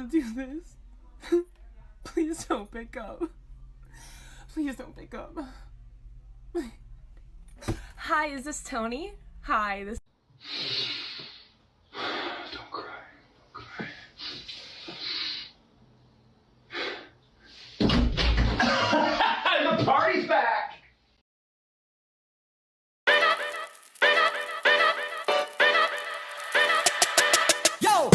don't do this. Please don't pick up. Please don't pick up. Hi, is this Tony? Hi, this. Don't cry. Don't cry. The party's back! Yo!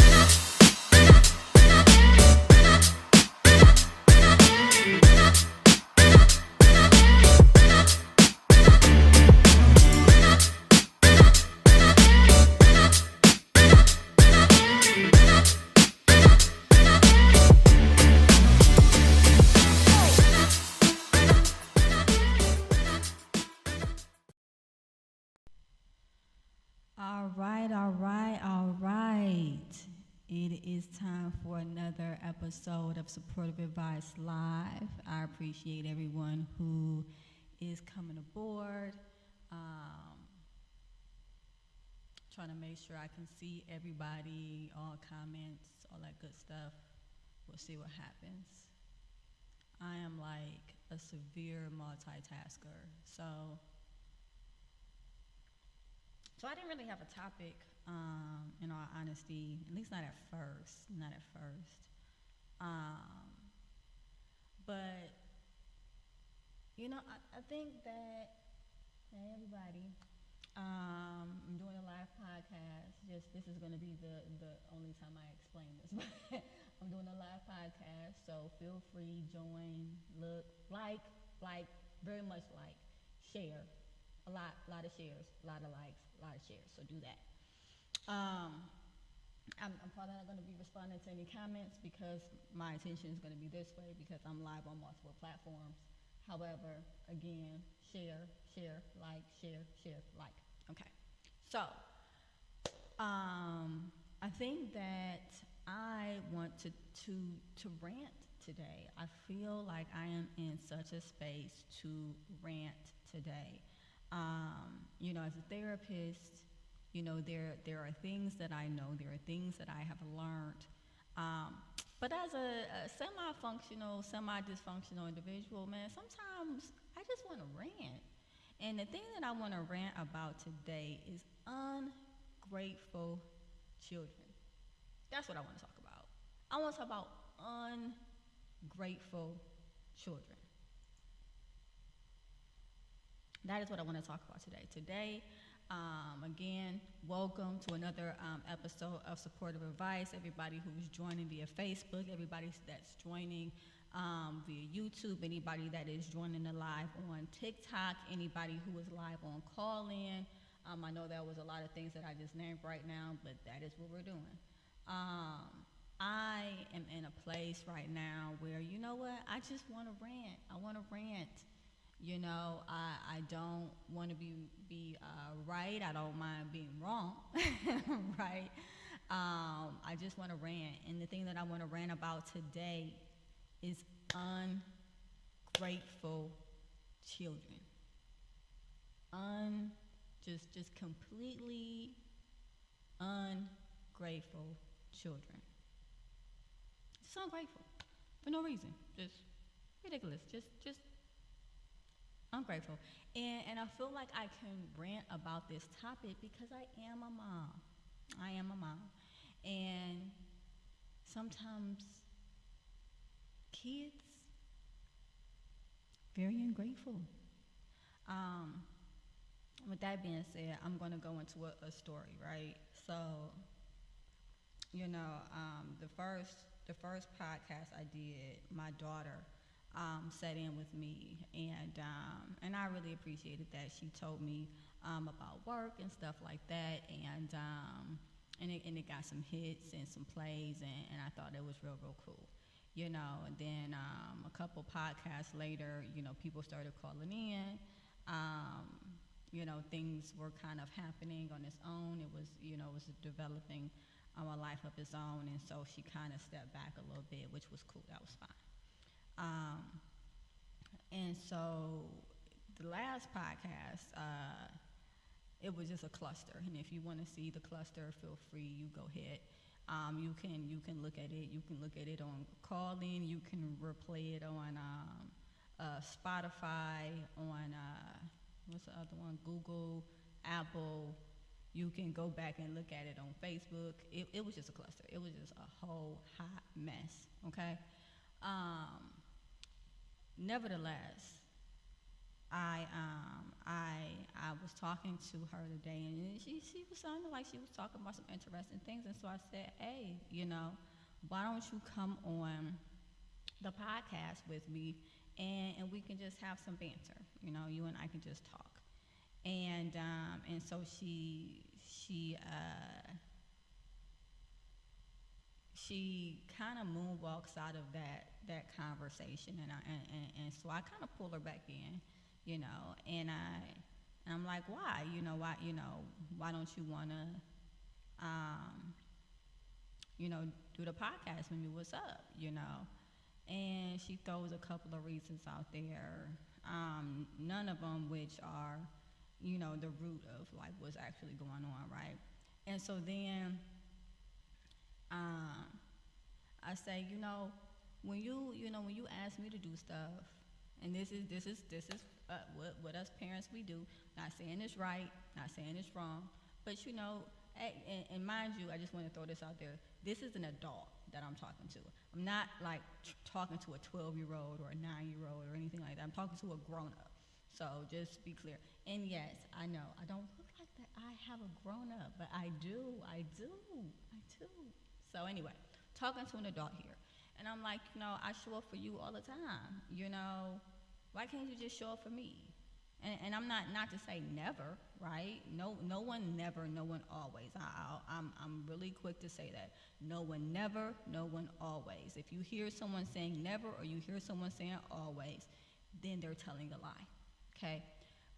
All right. It is time for another episode of Supportive Advice Live. I appreciate everyone who is coming aboard. Trying to make sure I can see everybody, all comments, all that good stuff. We'll see what happens. I am like a severe multitasker, so I didn't really have a topic, in all honesty, at least not at first, But, I think that, hey everybody, I'm doing a live podcast. This is going to be the only time I explain this, but I'm doing a live podcast, so feel free, join, look, like, very much like, share. A lot of shares, a lot of likes, a lot of shares. So do that. I'm probably not going to be responding to any comments because my attention is going to be this way because I'm live on multiple platforms. However, again, share, like, like. Okay. So, I think that I want to rant today. I feel like I am in such a space to rant today. As a therapist, there are things that I know, there are things that I have learned. But as a semi-functional, semi-dysfunctional individual, man, sometimes I just want to rant. And the thing that I want to rant about today is ungrateful children. That's what I want to talk about. I want to talk about ungrateful children. That is what I want to talk about today. Again, welcome to another episode of Supportive Advice. Everybody who's joining via Facebook, everybody that's joining via YouTube, anybody that is joining the live on TikTok, anybody who is live on CALLIN. I know there was a lot of things that I just named right now, but that is what we're doing. I am in a place right now where, you know what, I just want to rant. I want to rant. I don't want to be right. I don't mind being wrong, right? I just want to rant. And the thing that I want to rant about today is ungrateful children. Just completely ungrateful children. Just ungrateful for no reason. Just ridiculous. Just ungrateful. And I feel like I can rant about this topic because I am a mom. And sometimes kids, very ungrateful. With that being said, I'm going to go into a story, right? So, the first podcast I did, my daughter sat in with me, and I really appreciated that. She told me about work and stuff like that, and it got some hits and some plays, and I thought it was real cool, And then a couple podcasts later, people started calling in. Things were kind of happening on its own. It was developing a life of its own, and so she kind of stepped back a little bit, which was cool. That was fine. And so the last podcast, it was just a cluster. And if you want to see the cluster, feel free, you go ahead. You can look at it. You can look at it on CALLIN. You can replay it on Spotify. On what's the other one? Google, Apple. You can go back and look at it on Facebook. It was just a cluster. It was just a whole hot mess. Okay. Nevertheless, I was talking to her today, and she was sounding like she was talking about some interesting things, and so I said, hey, why don't you come on the podcast with me, and we can just have some banter, you and I can just talk, and so she kind of moonwalks out of that conversation, and so I kind of pull her back in, and I'm like, why, why don't you want to, do the podcast with me? What's up, And she throws a couple of reasons out there, none of them which are, the root of like what's actually going on, right? And so then I say, when you ask me to do stuff, and this is what us parents we do. Not saying it's right, not saying it's wrong, but and mind you, I just want to throw this out there. This is an adult that I'm talking to. I'm not like talking to a 12-year-old or a 9-year-old or anything like that. I'm talking to a grown-up. So just be clear. And yes, I know I don't look like that. I have a grown-up, but I do. So anyway, talking to an adult here. And I'm like, I show up for you all the time. Why can't you just show up for me? And I'm not to say never, right? No one never, no one always. I'm really quick to say that. No one never, no one always. If you hear someone saying never or you hear someone saying always, then they're telling a lie, okay?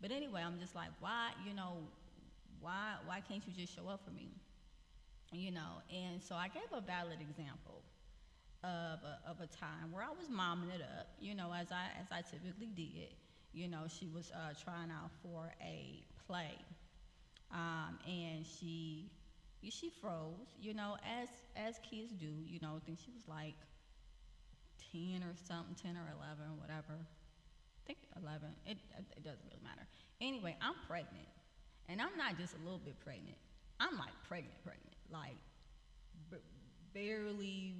But anyway, I'm just like, why can't you just show up for me? And so I gave a valid example of a time where I was momming it up, as I typically did. She was trying out for a play, and she froze, as kids do. I think she was like 10 or something, 10 or 11, whatever. I think 11. It doesn't really matter. Anyway, I'm pregnant, and I'm not just a little bit pregnant. I'm like pregnant, like barely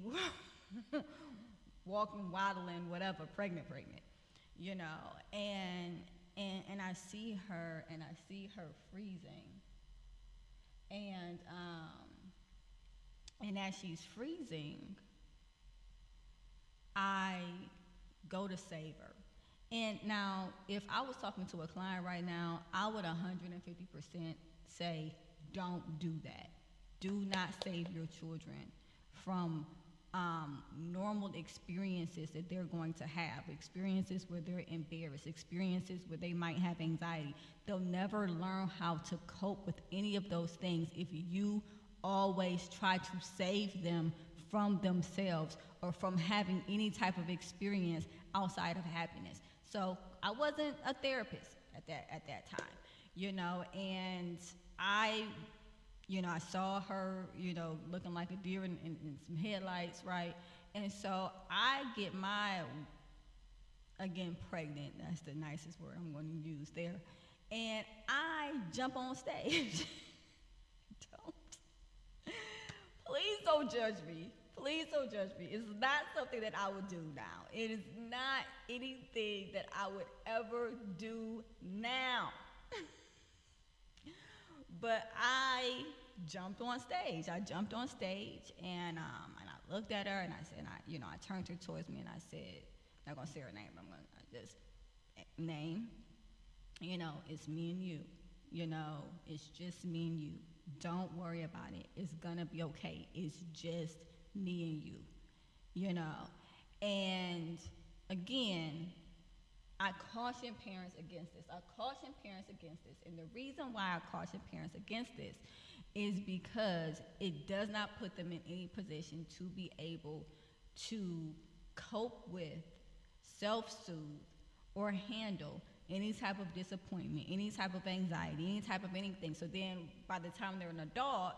walking, waddling, whatever, pregnant, and I see her freezing, and as she's freezing, I go to save her. And now, if I was talking to a client right now, I would 150% say, don't do that. Do not save your children from normal experiences that they're going to have, experiences where they're embarrassed, experiences where they might have anxiety. They'll never learn how to cope with any of those things if you always try to save them from themselves or from having any type of experience outside of happiness. So I wasn't a therapist at that time, and I saw her, looking like a deer in some headlights, right? And so I get again, pregnant, that's the nicest word I'm going to use there, and I jump on stage. Please don't judge me. Please don't judge me. It's not something that I would do now. It is not anything that I would ever do now. But I jumped on stage. And I looked at her and I said, I turned her towards me and I said, I'm not gonna say her name, I'm gonna just name, it's me and you. It's just me and you. Don't worry about it. It's gonna be okay. It's just me and you. And again, I caution parents against this. And the reason why I caution parents against this is because it does not put them in any position to be able to cope with, self-soothe, or handle any type of disappointment, any type of anxiety, any type of anything. So then by the time they're an adult,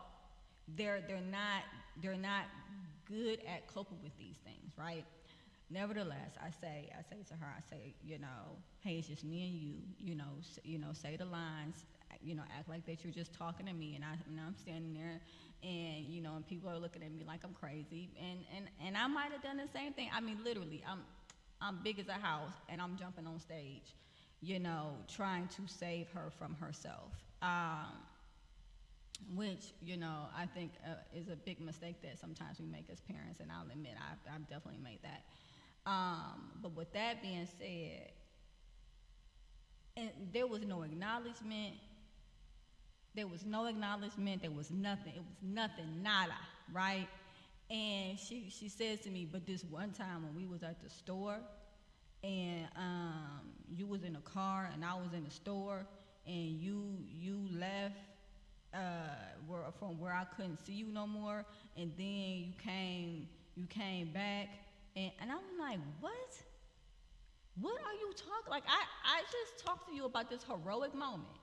they're not good at coping with these things, right? Nevertheless, I say to her, hey, it's just me and you, say the lines, act like that you're just talking to me, and I'm standing there, and and people are looking at me like I'm crazy, and I might have done the same thing. I mean, literally, I'm big as a house, and I'm jumping on stage, trying to save her from herself. Which, I think is a big mistake that sometimes we make as parents, and I'll admit I've definitely made that. But with that being said, and there was no acknowledgement. There was nothing. It was nothing, nada, right? And she says to me, but this one time when we was at the store, and you was in a car and I was in the store, and you left from where I couldn't see you no more, and then you came back, and I'm like, what are you talking? Like, I just talked to you about this heroic moment.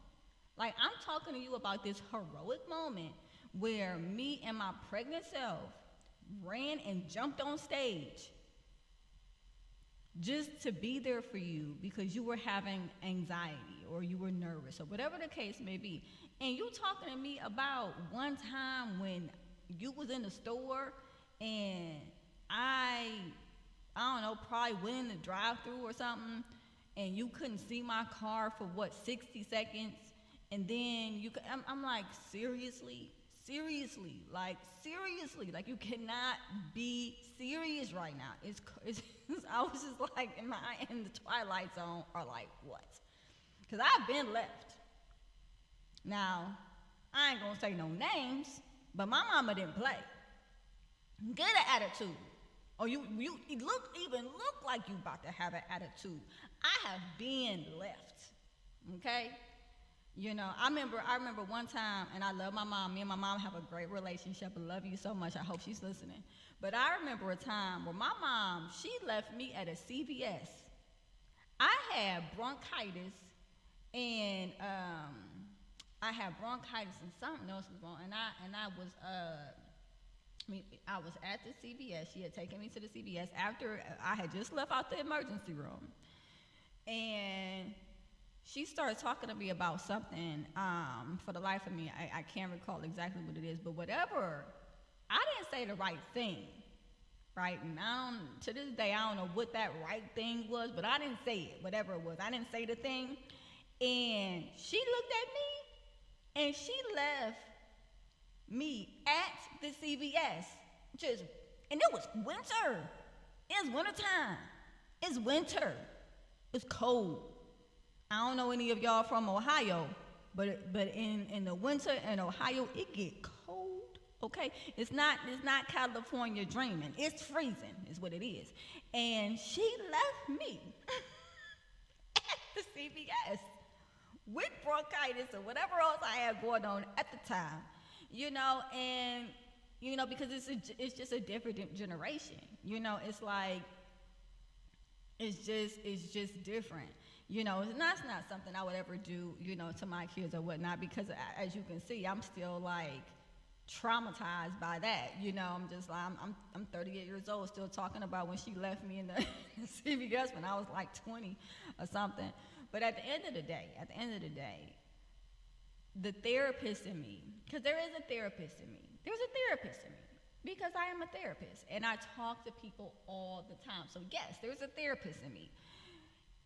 Like, I'm talking to you about this heroic moment where me and my pregnant self ran and jumped on stage just to be there for you because you were having anxiety or you were nervous or whatever the case may be. And you talking to me about one time when you was in the store and I don't know, probably went in the drive-thru or something, and you couldn't see my car for 60 seconds, and then I'm like, seriously, like you cannot be serious right now. It's I was just like, am I in the twilight zone or like what? Because I've been left. Now, I ain't gonna say no names, but my mama didn't play. Get an attitude. Or you even look like you about to have an attitude. I have been left. Okay? I remember one time, and I love my mom. Me and my mom have a great relationship. I love you so much. I hope she's listening. But I remember a time where my mom, she left me at a CVS. I had bronchitis, and something else was wrong. And I was at the CVS. She had taken me to the CVS after I had just left out the emergency room. And she started talking to me about something. For the life of me, I can't recall exactly what it is, but whatever. I didn't say the right thing, right? And to this day, I don't know what that right thing was, but I didn't say it, whatever it was. I didn't say the thing. And she looked at me, and she left me at the CVS. And it was winter. It's wintertime. It's winter. It's cold. I don't know any of y'all from Ohio, but in the winter in Ohio, it get cold. Okay, it's not California dreaming. It's freezing, is what it is. And she left me at the CVS with bronchitis or whatever else I had going on at the time, and because it's just a different generation. It's like it's just different. It's not something I would ever do, to my kids or whatnot, because as you can see, I'm still like traumatized by that. I'm just like, I'm 38 years old, still talking about when she left me in the CVS when I was like 20 or something. But at the end of the day, the therapist in me, because there is a therapist in me. There's a therapist in me because I am a therapist and I talk to people all the time. So yes, there's a therapist in me.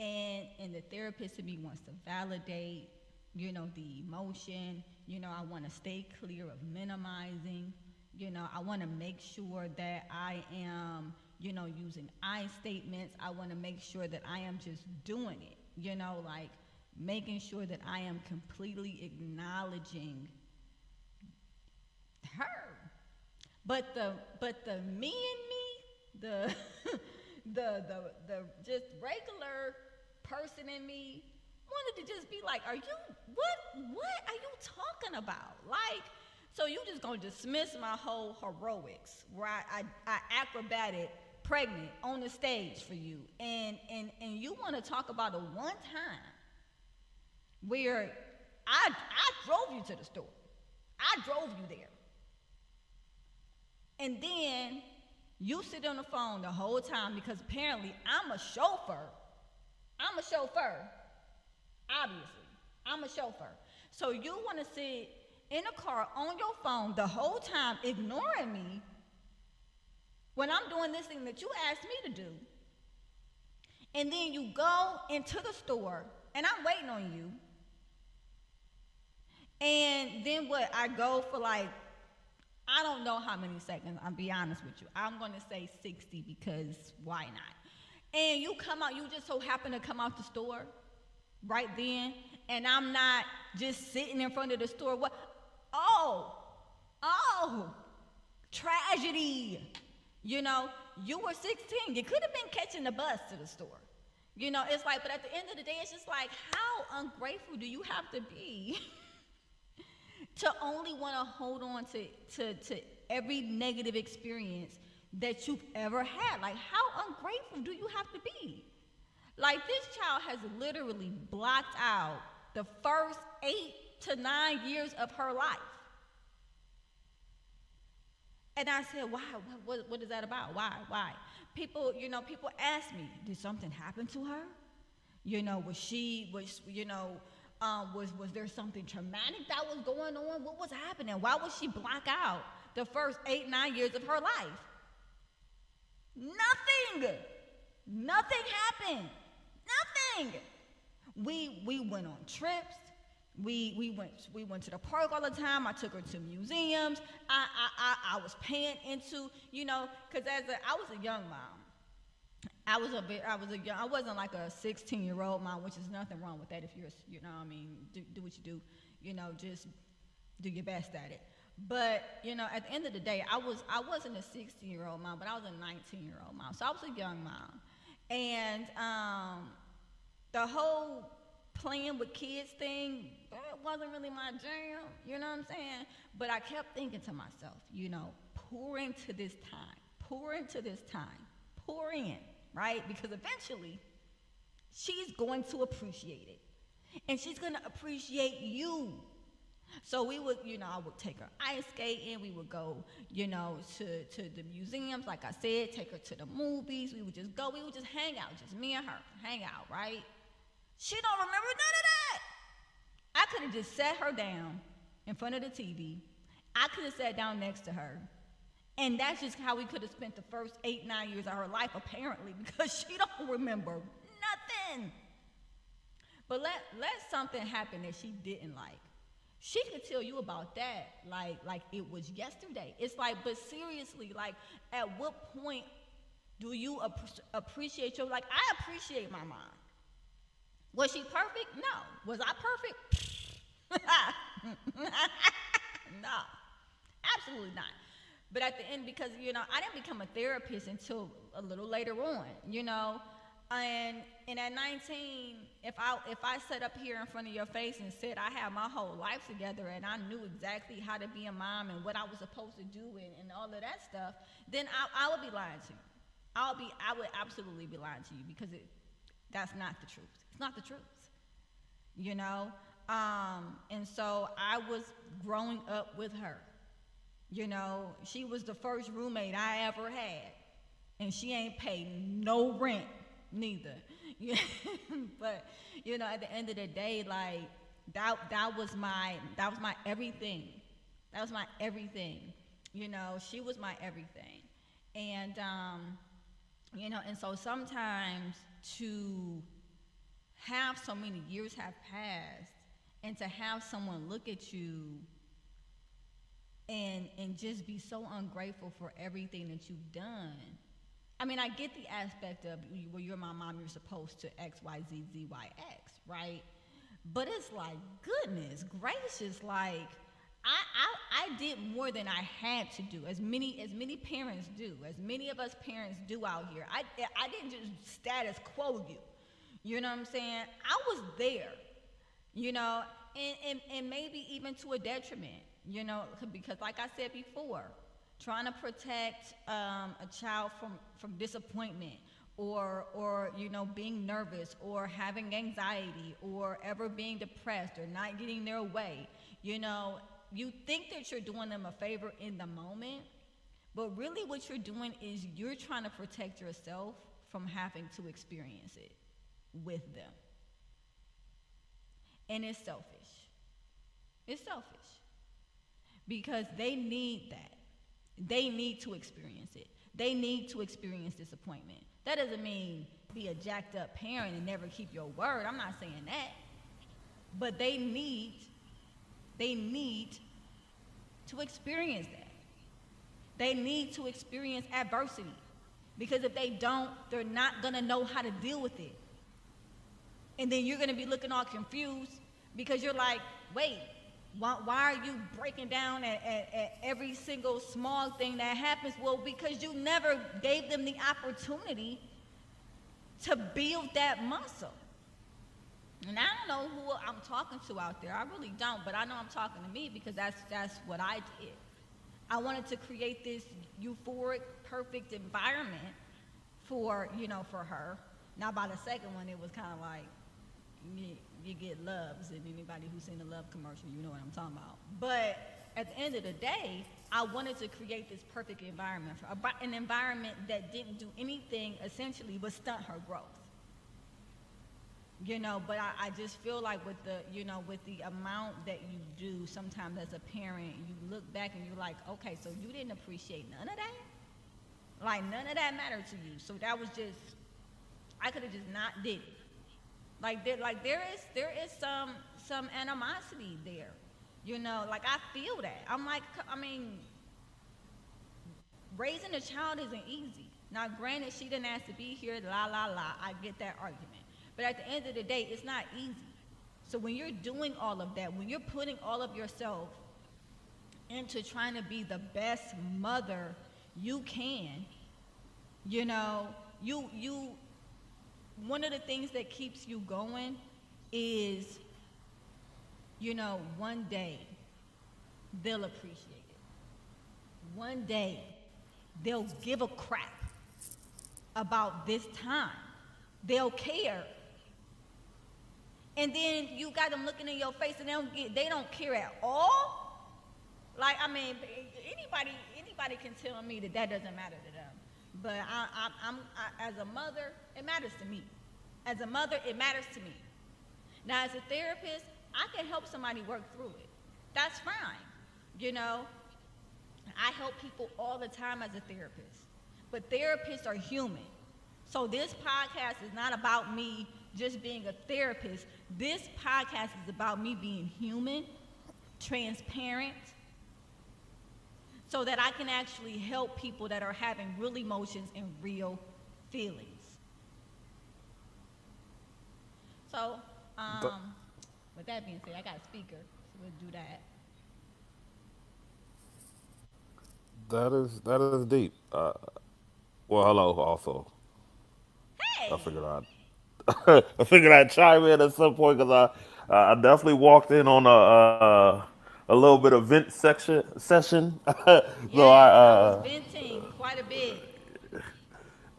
And the therapist in me wants to validate, the emotion. I want to stay clear of minimizing. I want to make sure that I am, using I statements. I want to make sure that I am just doing it, like making sure that I am completely acknowledging her. But the me and me, the just regular person in me wanted to just be like, what are you talking about? Like, so you just gonna dismiss my whole heroics where I acrobated pregnant on the stage for you, and you want to talk about a one time where I drove you to the store. I drove you there. And then you sit on the phone the whole time because apparently I'm a chauffeur. I'm a chauffeur. Obviously, I'm a chauffeur. So you want to sit in a car on your phone the whole time ignoring me when I'm doing this thing that you asked me to do. And then you go into the store and I'm waiting on you. And then what? I go for like, I don't know how many seconds, I'll be honest with you. I'm going to say 60 because why not? And you come out, you just so happen to come out the store right then, and I'm not just sitting in front of the store. What? Oh, tragedy. You know, you were 16. You could have been catching the bus to the store. You know, it's like, but at the end of the day, it's just like, how ungrateful do you have to be to only want to hold on to every negative experience that you've ever had? Like, how ungrateful do you have to be? Like, this child has literally blocked out the first 8 to 9 years of her life. And I said, why? What is that about? Why? People ask me, did something happen to her? You know, was there something traumatic that was going on? What was happening? Why would she block out the first 8, 9 years of her life? Nothing happened. Nothing. We went on trips. We went to the park all the time. I took her to museums. I was paying into, you know, because I was a young mom. I wasn't like a 16-year-old mom, which is nothing wrong with that if you're, you know, I mean, do what you do, you know, just do your best at it. But, you know, at the end of the day, I wasn't a 16-year-old mom, but I was a 19-year-old mom. So I was a young mom. And the whole playing with kids thing, that wasn't really my jam, you know what I'm saying? But I kept thinking to myself, you know, pour into this time, pour in, right? Because eventually, she's going to appreciate it. And she's going to appreciate you. So we would, you know, I would take her ice skating. We would go, you know, to the museums, like I said, take her to the movies. We would just go. We would just hang out, just me and her, hang out, right? She don't remember none of that. I could have just sat her down in front of the TV. I could have sat down next to her. And that's just how we could have spent the first 8, 9 years of her life, apparently, because she don't remember nothing. But let something happen that she didn't like. She could tell you about that like it was yesterday. It's like, but seriously, like, at what point do you appreciate like, I appreciate my mom. Was she perfect? No. Was I perfect? No, absolutely not. But at the end, because, you know, I didn't become a therapist until a little later on, you know. And at 19, if I sat up here in front of your face and said I had my whole life together and I knew exactly how to be a mom and what I was supposed to do and all of that stuff, then I would be lying to you. I would absolutely be lying to you, because that's not the truth. It's not the truth, you know. And so I was growing up with her. You know, she was the first roommate I ever had, and she ain't paid no rent neither. But, you know, at the end of the day, like, that was my everything. That was my everything. You know, she was my everything. And you know, and so sometimes to have so many years have passed and to have someone look at you and just be so ungrateful for everything that you've done. I mean, I get the aspect of, well, you're my mom, you're supposed to X, Y, Z, Z, Y, X, right? But it's like, goodness gracious, like, I did more than I had to do, as many parents do, as many of us parents do out here. I didn't just status quo you. You know what I'm saying? I was there, you know, and maybe even to a detriment, you know, because like I said before, trying to protect a child from disappointment or you know, being nervous or having anxiety or ever being depressed or not getting their way, you know, you think that you're doing them a favor in the moment, But really, what you're doing is you're trying to protect yourself from having to experience it with them. And it's selfish. It's selfish because they need that. They need to experience it. They need to experience disappointment. That doesn't mean be a jacked up parent and never keep your word. I'm not saying that. But they need to experience that. They need to experience adversity. Because if they don't, they're not going to know how to deal with it. And then you're going to be looking all confused because you're like, wait, why are you breaking down at every single small thing that happens? Well, because you never gave them the opportunity to build that muscle. And I don't know who I'm talking to out there. I really don't, but I know I'm talking to me because that's what I did. I wanted to create this euphoric, perfect environment for her. Now, by the second one, it was kind of like you get loves, and anybody who's seen a love commercial, you know what I'm talking about. But at the end of the day, I wanted to create this perfect environment, an environment that didn't do anything essentially but stunt her growth. But I just feel like with the amount that you do sometimes as a parent, you look back and you're like, okay, so you didn't appreciate none of that? Like, none of that mattered to you. So that was just, I could have just not did it. There is some animosity there. Like, I feel that. I'm like, raising a child isn't easy. Now, granted, she didn't ask to be here, la, la, la. I get that argument. But at the end of the day, it's not easy. So when you're doing all of that, when you're putting all of yourself into trying to be the best mother you can, one of the things that keeps you going is, one day they'll appreciate it. One day they'll give a crap about this time. They'll care. And then you got them looking in your face and they don't care at all. Like, anybody can tell me that doesn't matter to them. But I, as a mother, it matters to me. As a mother, it matters to me. Now, as a therapist, I can help somebody work through it. That's fine. I help people all the time as a therapist. But therapists are human. So this podcast is not about me just being a therapist. This podcast is about me being human, transparent, so that I can actually help people that are having real emotions and real feelings. So, with that being said, I got a speaker, so we'll do that. That is deep. Well, hello. Also, I Hey! figured I figured I'd chime in at some point because I definitely walked in on a little bit of vent session. So Yes, I was venting quite a bit.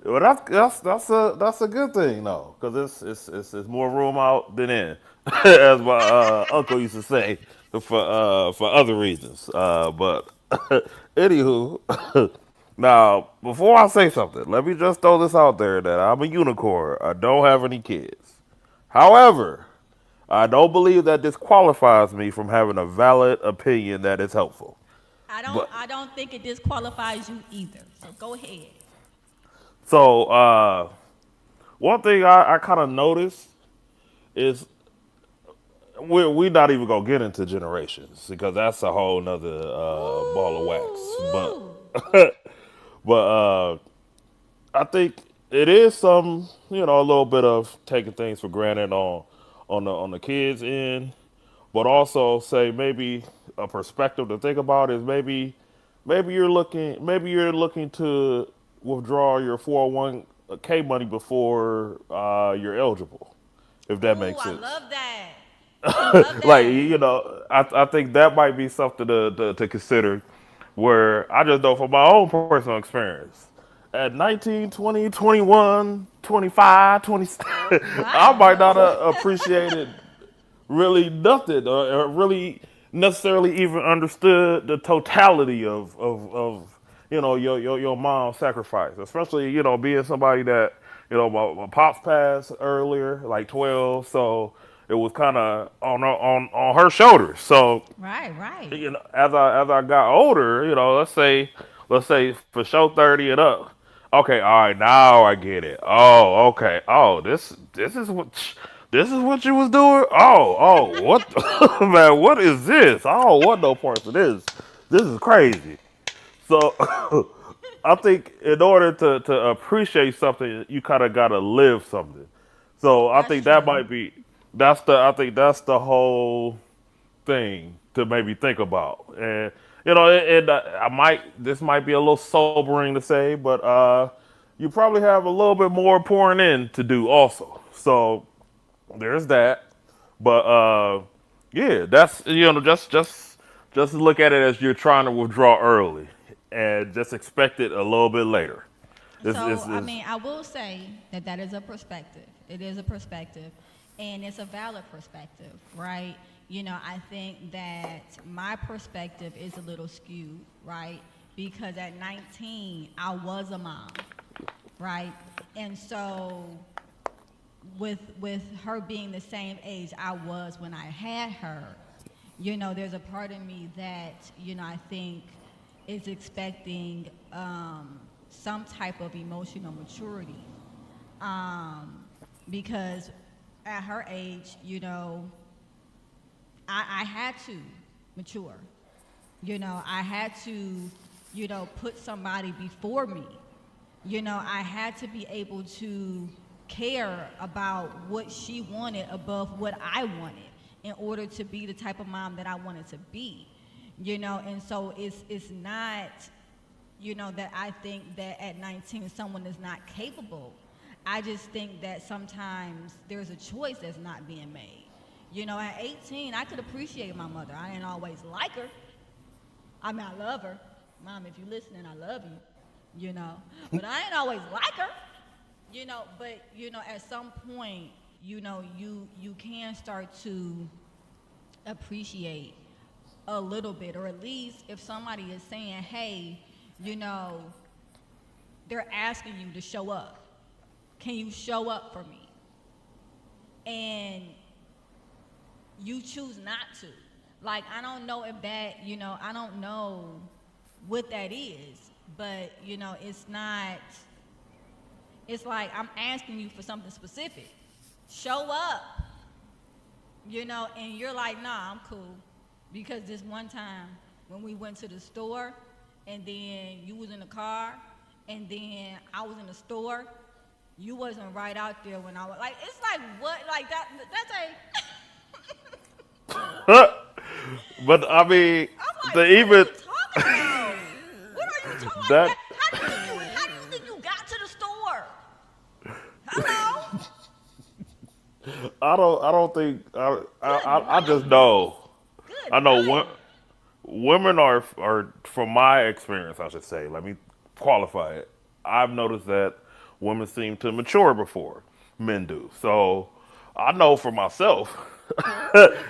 well, that's a good thing though, because it's more room out than in, as my uncle used to say, for other reasons. But anywho, now before I say something, let me just throw this out there that I'm a unicorn. I don't have any kids. However, I don't believe that disqualifies me from having a valid opinion that is helpful. But I don't think it disqualifies you either. So go ahead. so one thing I kind of noticed is we not even gonna get into generations because that's a whole nother ball of wax. But Ooh, I think it is some a little bit of taking things for granted on the kids end, but also say maybe a perspective to think about is maybe you're looking to withdraw your 401k money before you're eligible, if that ooh, makes I sense. love that. I love Like that. I think that might be something to consider, where I just know from my own personal experience at 19, 20, 21, 25, 20, I might Wow. not have appreciated really nothing, or really necessarily even understood the totality of your mom sacrificed, especially being somebody that my pops passed earlier, like 12, so it was kind of on her shoulders. So Right, right. as I got older, let's say for show 30 and up. Okay, all right, now I get it. Oh, okay. Oh, this is what you was doing. Oh, what man? What is this? I don't want no parts of this. This is crazy. So I think in order to appreciate something, you kind of gotta live something. So I That's think that true. might be I think that's the whole thing to maybe think about. And I might this might be a little sobering to say, but you probably have a little bit more pouring in to do also. So there's that. But yeah, that's just look at it as you're trying to withdraw early, and just expect it a little bit later. It's, So, it's, I it's, mean, I will say that that is a perspective. It is a perspective, and it's a valid perspective, right? I think that my perspective is a little skewed, right? Because at 19, I was a mom, right? And so, with her being the same age I was when I had her, there's a part of me that I think is expecting some type of emotional maturity, um, because at her age, I had to mature. I had to, put somebody before me. I had to be able to care about what she wanted above what I wanted in order to be the type of mom that I wanted to be. And so it's not, that I think that at 19 someone is not capable. I just think that sometimes there's a choice that's not being made. At 18, I could appreciate my mother. I didn't always like her. I mean, I love her. Mom, if you're listening, I love you, But I ain't always like her, But, at some point, you can start to appreciate a little bit, or at least if somebody is saying, hey, you know, they're asking you to show up. Can you show up for me? And you choose not to. Like, I don't know if that, I don't know what that is, but, it's not, it's like I'm asking you for something specific. Show up, and you're like, nah, I'm cool. Because this one time when we went to the store, and then you was in the car, and then I was in the store, you wasn't right out there when I was like, it's like what, like that's but I mean, I'm like, the what are even you talking about? What are you talking like that that? How do you think you got to the store? Hello? I don't think Good I just night. know. I Good know night. women are from my experience, I should say. Let me qualify it. I've noticed that women seem to mature before men do. So I know for myself.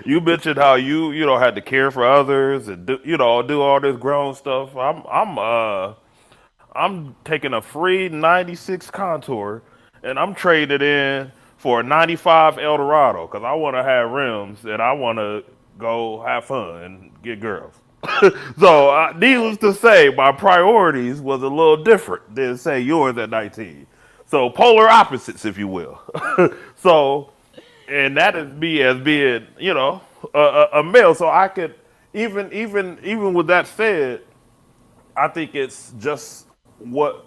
You mentioned how you don't had to care for others and do all this grown stuff. I'm taking a free 96 Contour and I'm trading it in for a 95 Eldorado because I want to have rims and I want to go have fun and get girls. So, needless to say, my priorities was a little different than say yours at 19. So, polar opposites, if you will. So, and that is me as being, a male. So I could even with that said, I think it's just what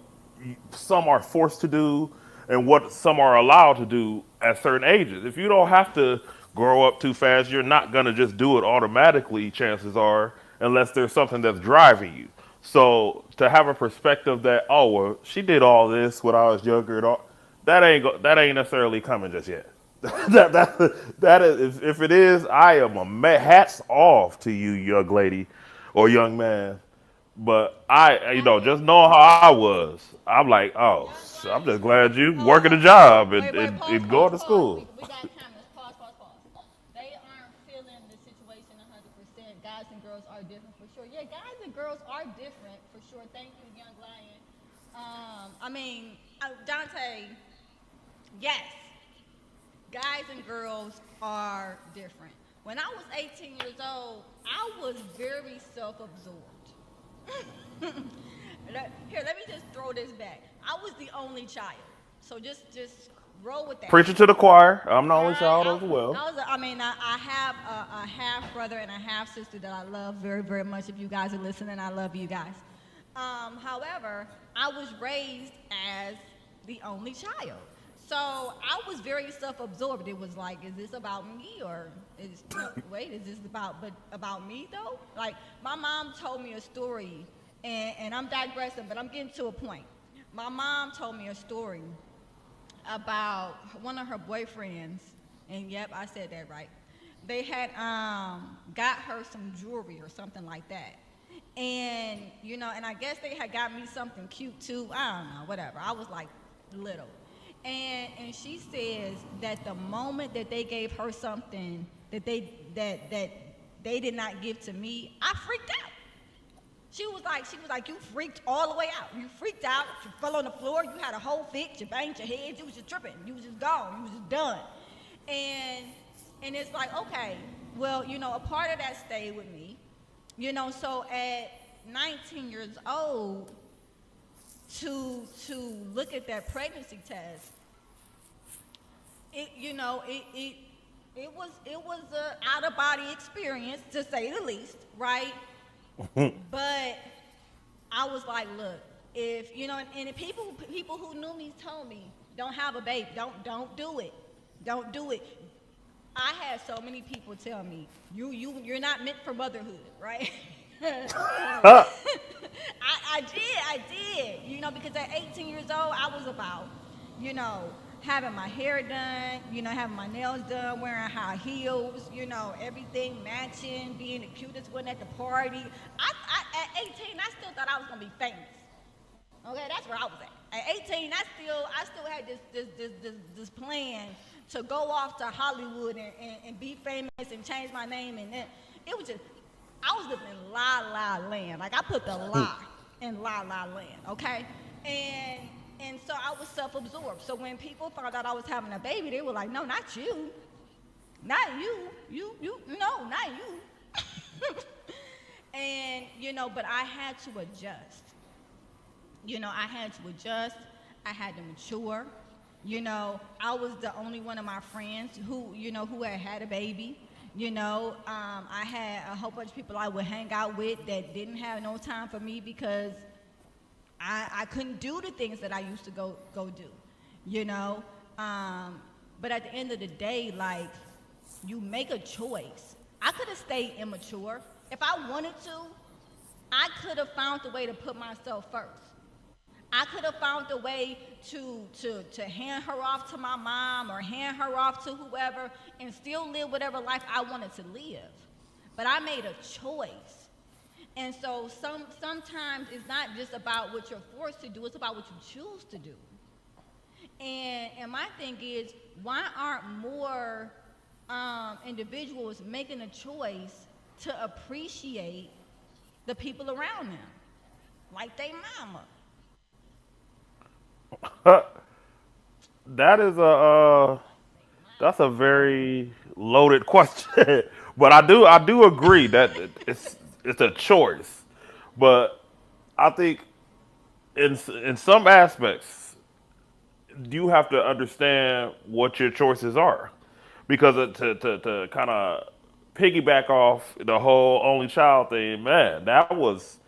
some are forced to do and what some are allowed to do at certain ages. If you don't have to grow up too fast, you're not going to just do it automatically, chances are, unless there's something that's driving you. So to have a perspective that, oh, well, she did all this when I was younger, and all, that ain't necessarily coming just yet. That is, if it is, I am hats off to you, young lady or young man, but just knowing how I was, I'm like, oh, Young I'm lady. just glad you Hold on, working hold a on, hold on. job and, Wait, and, pause, and pause, going to pause. school. We got cameras. Pause, pause, pause. They aren't feeling the situation 100% guys and girls are different for sure. Yeah, guys and girls are different for sure. Thank you, Young Lion. I mean, Dante, yes, guys and girls are different. When I was 18 years old, I was very self absorbed. Here, let me just throw this back. I was the only child. So just roll with that. Preaching to the choir. I'm the only Right? child as well. I have a half brother and a half sister that I love very, very much. If you guys are listening, I love you guys. However, I was raised as the only child. So I was very self-absorbed. It was like, is this about me or is no, wait, is this about me though? Like my mom told me a story, and I'm digressing, but I'm getting to a point. My mom told me a story about one of her boyfriends, and yep, I said that right. They had got her some jewelry or something like that. And and I guess they had got me something cute too. I don't know, whatever. I was like little. And she says that the moment that they gave her something that they did not give to me, I freaked out. She was like, you freaked all the way out. You freaked out. You fell on the floor. You had a whole fit. You banged your head. You was just tripping. You was just gone. You was just done. And it's like, okay, well, a part of that stayed with me. So at 19 years old, to look at that pregnancy test, it was a out of body experience to say the least, right? But I was like, look, if and the people who knew me told me, don't have a baby, don't do it, don't do it. I had so many people tell me, you're not meant for motherhood, right? I did, because at 18 years old, I was about, having my hair done, having my nails done, wearing high heels, everything matching, being the cutest one at the party. At 18, I still thought I was gonna be famous. Okay, that's where I was at. At 18, I still had this plan to go off to Hollywood and be famous and change my name, and then it was just I was living in la la land. Like I put the la in la la land, okay? And so I was self-absorbed. So when people found out I was having a baby, they were like, no, not you. Not you. No, not you. And, but I had to adjust. I had to adjust. I had to mature. I was the only one of my friends who had a baby. I had a whole bunch of people I would hang out with that didn't have no time for me because I couldn't do the things that I used to go do, but at the end of the day, like, you make a choice. I could have stayed immature. If I wanted to, I could have found a way to put myself first. I could have found a way to hand her off to my mom or hand her off to whoever and still live whatever life I wanted to live. But I made a choice. And so sometimes it's not just about what you're forced to do, it's about what you choose to do. And my thing is, why aren't more individuals making a choice to appreciate the people around them, like they mama? That is that's a very loaded question, but I do agree that it's a choice, but I think in some aspects you have to understand what your choices are, because to kind of piggyback off the whole only child thing, man, that was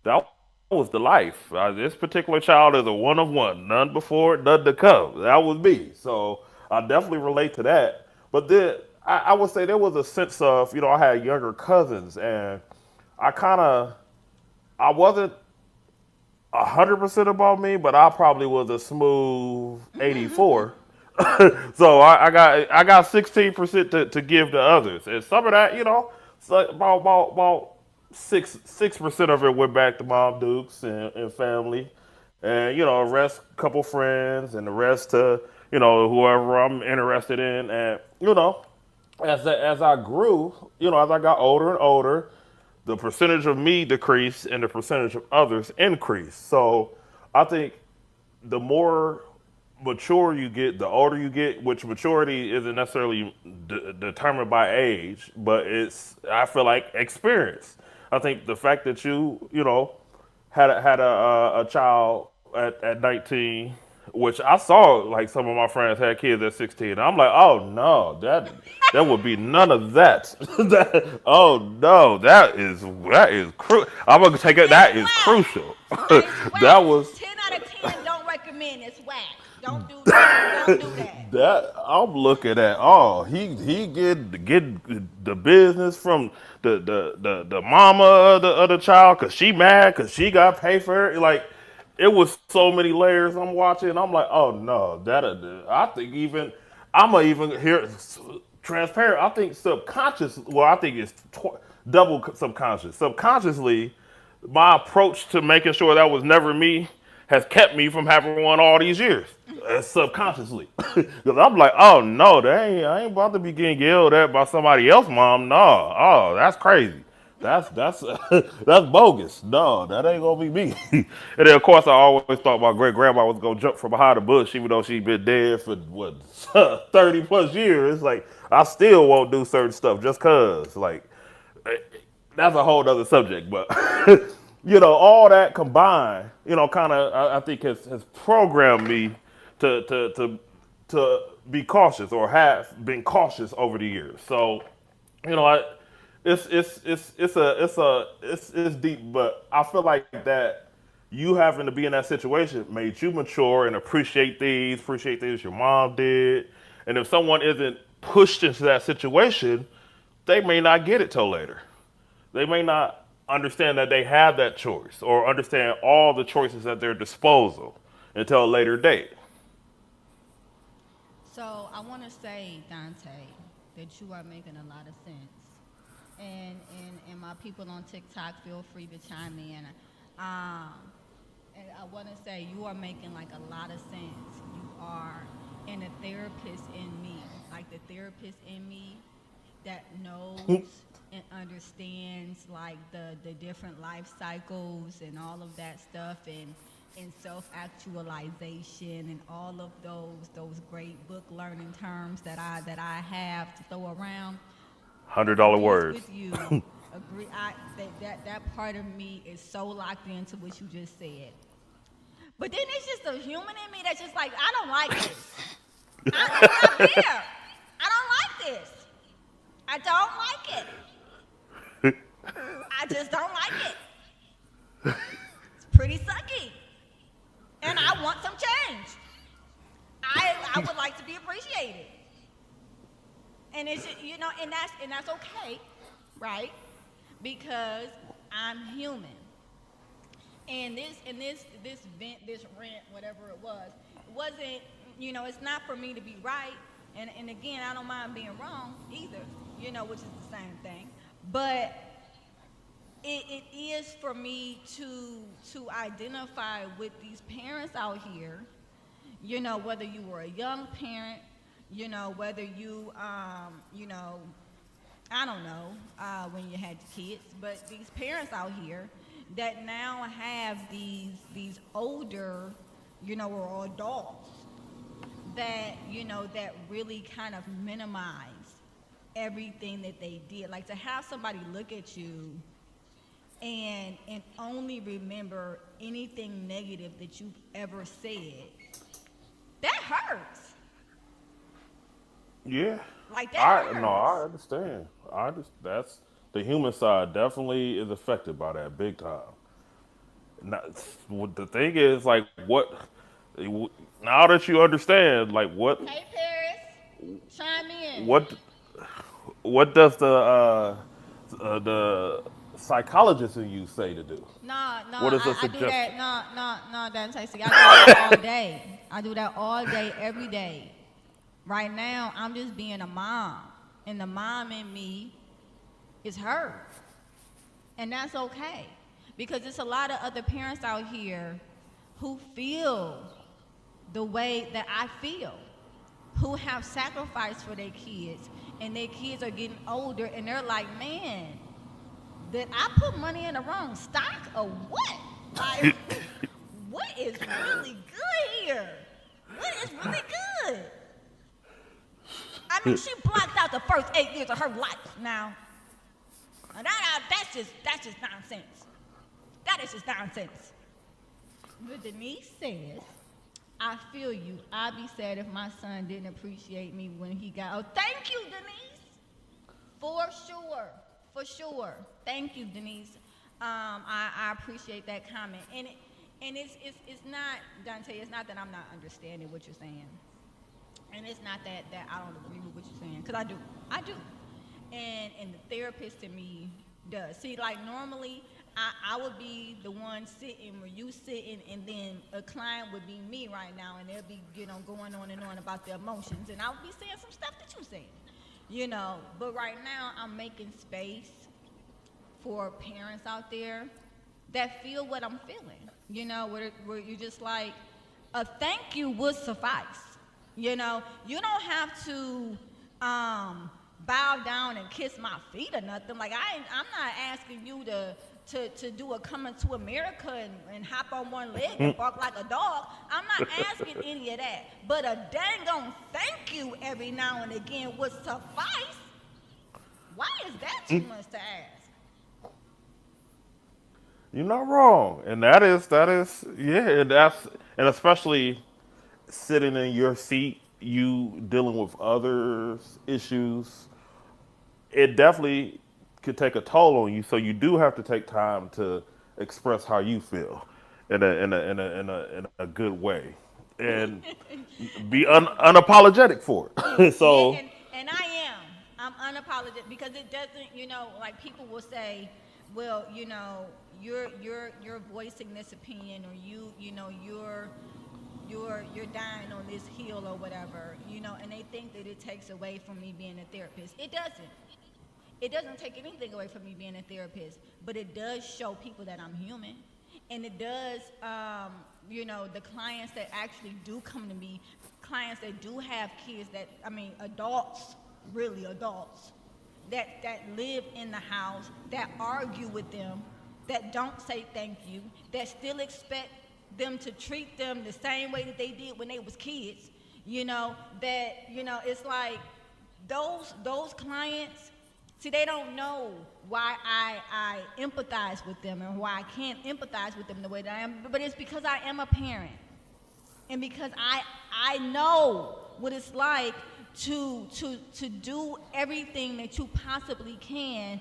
the life. This particular child is a one of one, none before, none to come. That was me. So I definitely relate to that. But then I would say there was a sense of, I had younger cousins, and I kind of, I wasn't 100% about me, but I probably was a smooth 84. So I got 16% to give to others, and some of that, so about 6% of it went back to Mom Dukes and family, and the rest couple friends, and the rest to whoever I'm interested in, and as I grew, as I got older and older, the percentage of me decreased and the percentage of others increased. So I think the more mature you get, the older you get, which maturity isn't necessarily determined by age, but it's, I feel like, experience. I think the fact that you know, had a child at 19, which I saw like some of my friends had kids at 16. And I'm like, oh no, that would be none of that. Oh no, that is I'm gonna take it. That It's is whack. crucial. It's That whack. was 10 out of 10 don't recommend. It's whack. Don't do that. Don't do that. that I'm looking at. Oh, he get the business from the mama of the child because she mad because she got paid for it. Like it was so many layers I'm watching. I'm like, oh no, I think even I'm even here transparent. I think subconscious. Well, I think it's double subconscious. Subconsciously, my approach to making sure that was never me has kept me from having one all these years, subconsciously. Because I'm like, oh no, I ain't about to be getting yelled at by somebody else, mom. No, oh, that's crazy. That's that's bogus. No, that ain't gonna be me. And then of course I always thought my great grandma was gonna jump from behind the bush, even though she'd been dead for what 30 plus years. Like I still won't do certain stuff just cause. Like that's a whole other subject, but all that combined, kind of, I think has programmed me to be cautious or have been cautious over the years. So, you know, I, it's deep, but I feel like that you having to be in that situation made you mature and appreciate things your mom did. And if someone isn't pushed into that situation, they may not get it till later. They may not understand that they have that choice or understand all the choices at their disposal until a later date. So I want to say, Dante, that you are making a lot of sense. And my people on TikTok, feel free to chime in. Um, and I want to say you are making like a lot of sense. You are, and a therapist in me, like the therapist in me that knows and understands like the different life cycles and all of that stuff and self actualization and all of those great book learning terms that I have to throw around $100 agrees words. with you. Agree. That part of me is so locked into what you just said. But then it's just a human in me that's just like, I don't like this. It's not there. I don't like this. I don't like it. I just don't like it. It's pretty sucky. And I want some change. I would like to be appreciated. And it's and that's okay, right? Because I'm human. And this rant, whatever it wasn't, it's not for me to be right. And again, I don't mind being wrong either, which is the same thing. But it is for me to identify with these parents out here, whether you were a young parent, whether you, I don't know, when you had your kids, but these parents out here that now have these older, or adults that, that really kind of minimize everything that they did. Like to have somebody look at you and only remember anything negative that you've ever said, that hurts. Yeah. Like that hurts. No, I understand. That's the human side definitely is affected by that big time. Now, the thing is, like, now that you understand, like, Hey Paris, chime in. what, what does the psychologist in you say to do? No, What is the I do suggestion? that. No, that's tasty. I do that all day. I do that all day, every day. Right now, I'm just being a mom, and the mom in me is hurt, and that's okay, because there's a lot of other parents out here who feel the way that I feel, who have sacrificed for their kids, and their kids are getting older, and they're like, man, that I put money in the wrong stock or what? Like, what is really good here? What is really good? I mean, she blocked out the first 8 years of her life. Now, that's just nonsense. That is just nonsense. But Denise says, I feel you. I'd be sad if my son didn't appreciate me when he got. Oh, thank you, Denise. For sure. For sure. Thank you, Denise. I appreciate that comment. And it's not, Dante, it's not that I'm not understanding what you're saying. And it's not that I don't agree with what you're saying, because I do. I do. And the therapist in me does. See, like normally, I would be the one sitting where you sitting, and then a client would be me right now, and they'll be, going on and on about their emotions, and I would be saying some stuff that you're saying, But right now, I'm making space for parents out there that feel what I'm feeling, where you're just like, a thank you would suffice. You don't have to bow down and kiss my feet or nothing. Like I'm not asking you to do a coming to America and hop on one leg and bark like a dog. I'm not asking any of that. But a dang on thank you every now and again would suffice. Why is that too much to ask? You're not wrong, and that is yeah, and especially sitting in your seat, you dealing with others' issues, it definitely could take a toll on you. So you do have to take time to express how you feel in a good way, and be unapologetic for it. Yeah, So and I'm unapologetic because it doesn't, like people will say, well, you're voicing this opinion, or you're dying on this hill or whatever, and they think that it takes away from me being a therapist. It doesn't. It doesn't take anything away from me being a therapist, but it does show people that I'm human. And it does, the clients that actually do come to me, clients that do have kids adults, really adults, that live in the house, that argue with them, that don't say thank you, that still expect them to treat them the same way that they did when they was kids, it's like those clients, see, they don't know why I empathize with them and why I can't empathize with them the way that I am, but it's because I am a parent, and because I know what it's like to do everything that you possibly can,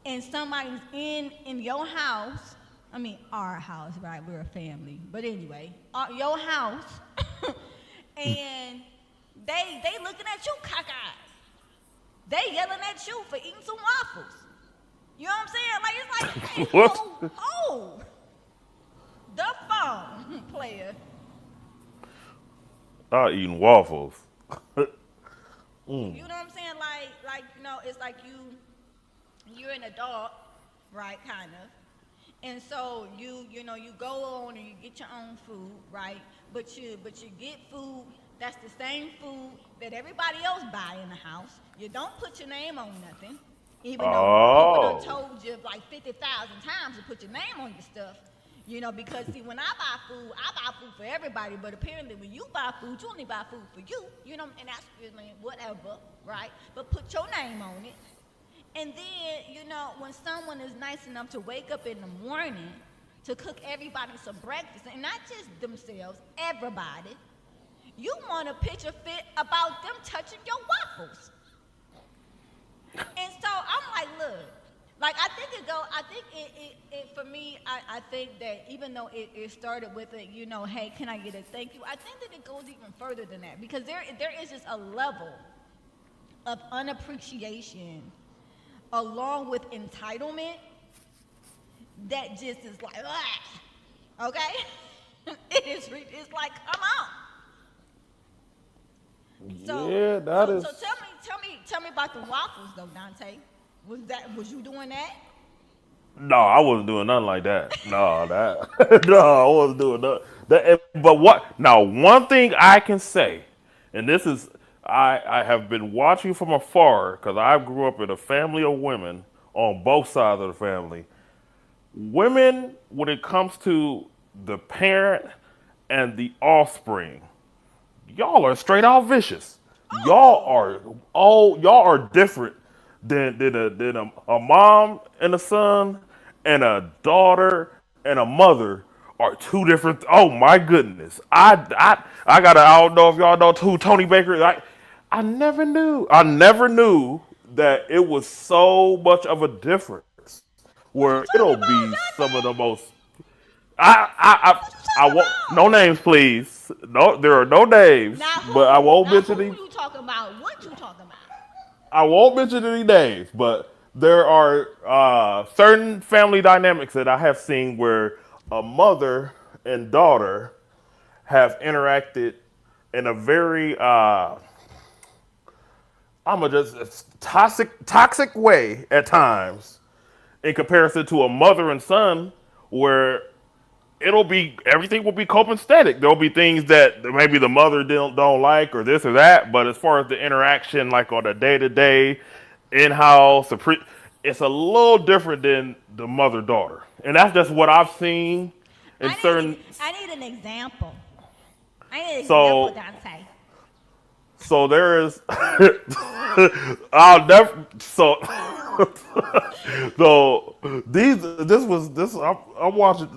and somebody's in your house. I mean, our house, right? We're a family. But anyway, your house, and they looking at you cockeyed. They yelling at you for eating some waffles. You know what I'm saying? Like, it's like, hey, What? hold the phone, player. Eating waffles. You know what I'm saying? Like it's like you're an adult, right? Kind of. And so you go on and you get your own food, right? But you get food that's the same food that everybody else buy in the house. You don't put your name on nothing, even though people done told you like 50,000 times to put your name on your stuff. Because see, when I buy food for everybody, but apparently when you buy food, you only buy food for you, and that's whatever, right? But put your name on it. And then, when someone is nice enough to wake up in the morning to cook everybody some breakfast, and not just themselves, everybody, you want to pitch a fit about them touching your waffles. And so I'm like, look, like I think it for me, I think that even though it started with a, hey, can I get a thank you? I think that it goes even further than that, because there is just a level of unappreciation along with entitlement that just is like, ah, okay? It's like, come on. So, yeah, that is. So tell me about the waffles though, Dante. Was you doing that? No, I wasn't doing nothing like that. No, no, I wasn't doing that. But what? Now, one thing I can say, and this is, I have been watching from afar because I grew up in a family of women on both sides of the family. Women, when it comes to the parent and the offspring, y'all are straight out vicious. Y'all are different than a mom and a son and a daughter and a mother are two different. Oh my goodness! I don't know if y'all know who Tony Baker. I never knew that it was so much of a difference. What you Where talking it'll about, be some of Dante? the most. I What you I talking won't. No about? names, please. No, there are no names, Now but I who? won't Now mention who any. you talking about? What you talking about? I won't mention any names, but there are certain family dynamics that I have seen where a mother and daughter have interacted in a very I'm a just toxic way at times in comparison to a mother and son where it'll be everything will be copacetic. There'll be things that maybe the mother don't like or this or that, but as far as the interaction, like on a day to day, in house, it's a little different than the mother daughter, and that's just what I've seen in certain. I need an example. I need an example, So Dante. so there is. I'll never. So so these this was this I'm watching.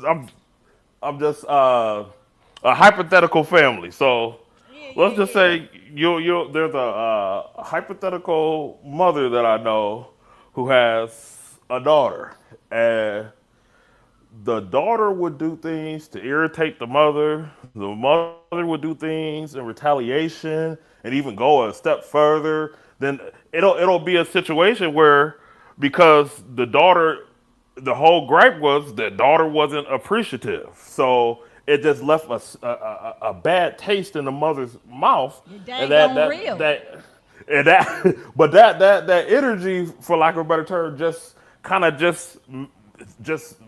I'm just a hypothetical family. So let's just Yeah. say you there's a hypothetical mother that I know who has a daughter, and the daughter would do things to irritate the mother. The mother would do things in retaliation, and even go a step further. Then it'll be a situation where because the whole gripe was that daughter wasn't appreciative, so it just left a bad taste in the mother's mouth, You're and dang on real. but that energy, for lack of a better term, just kind of just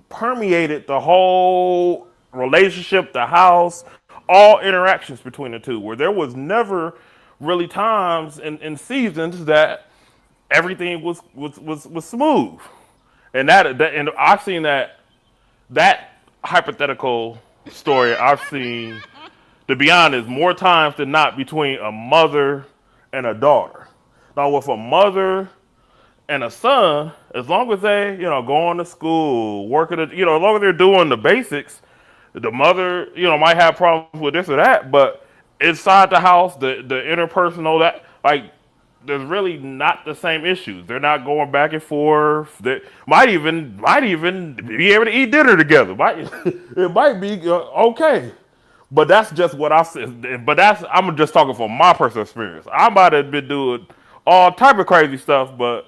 permeated the whole relationship, the house, all interactions between the two, where there was never really times in seasons that everything was smooth. And I've seen that hypothetical story I've seen, to be honest, more times than not between a mother and a daughter. Now with a mother and a son, as long as they, going to school, working, as long as they're doing the basics, the mother, might have problems with this or that, but inside the house, the interpersonal, that like, there's really not the same issues. They're not going back and forth. They might even be able to eat dinner together. It might be okay. But that's just what I said. But I'm just talking from my personal experience. I might have been doing all type of crazy stuff, but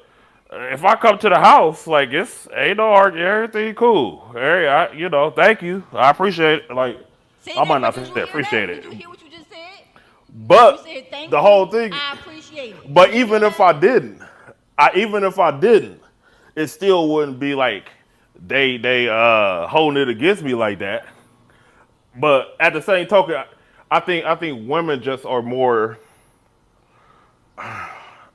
if I come to the house, like it's ain't no arguing, everything cool. Hey, thank you, I appreciate it. Like See I that? might But not did say you hear that? appreciate Did it, you hear what you just said? You but said the thank whole you. thing. I appreciate it. But Did you hear even if that? I didn't, even if I didn't, it still wouldn't be like they holding it against me like that. But at the same token, I think women just are more.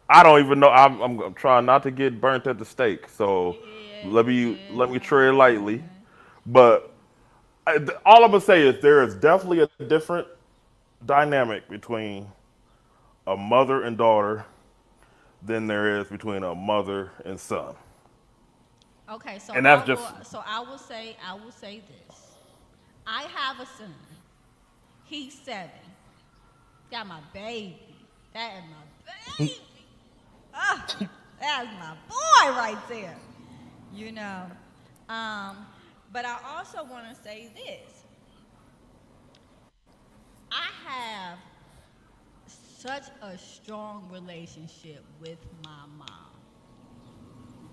I don't even know. I'm trying not to get burnt at the stake, so Yeah, let me tread lightly. yeah. But all I'm gonna say is there is definitely a different dynamic between a mother and daughter than there is between a mother and son, Okay, so and that's just I will say this. I have a son. He's 7. Got my baby. That is my baby. Ah, that's my boy right there. You know. Um, but I also want to say this. I have such a strong relationship with my mom.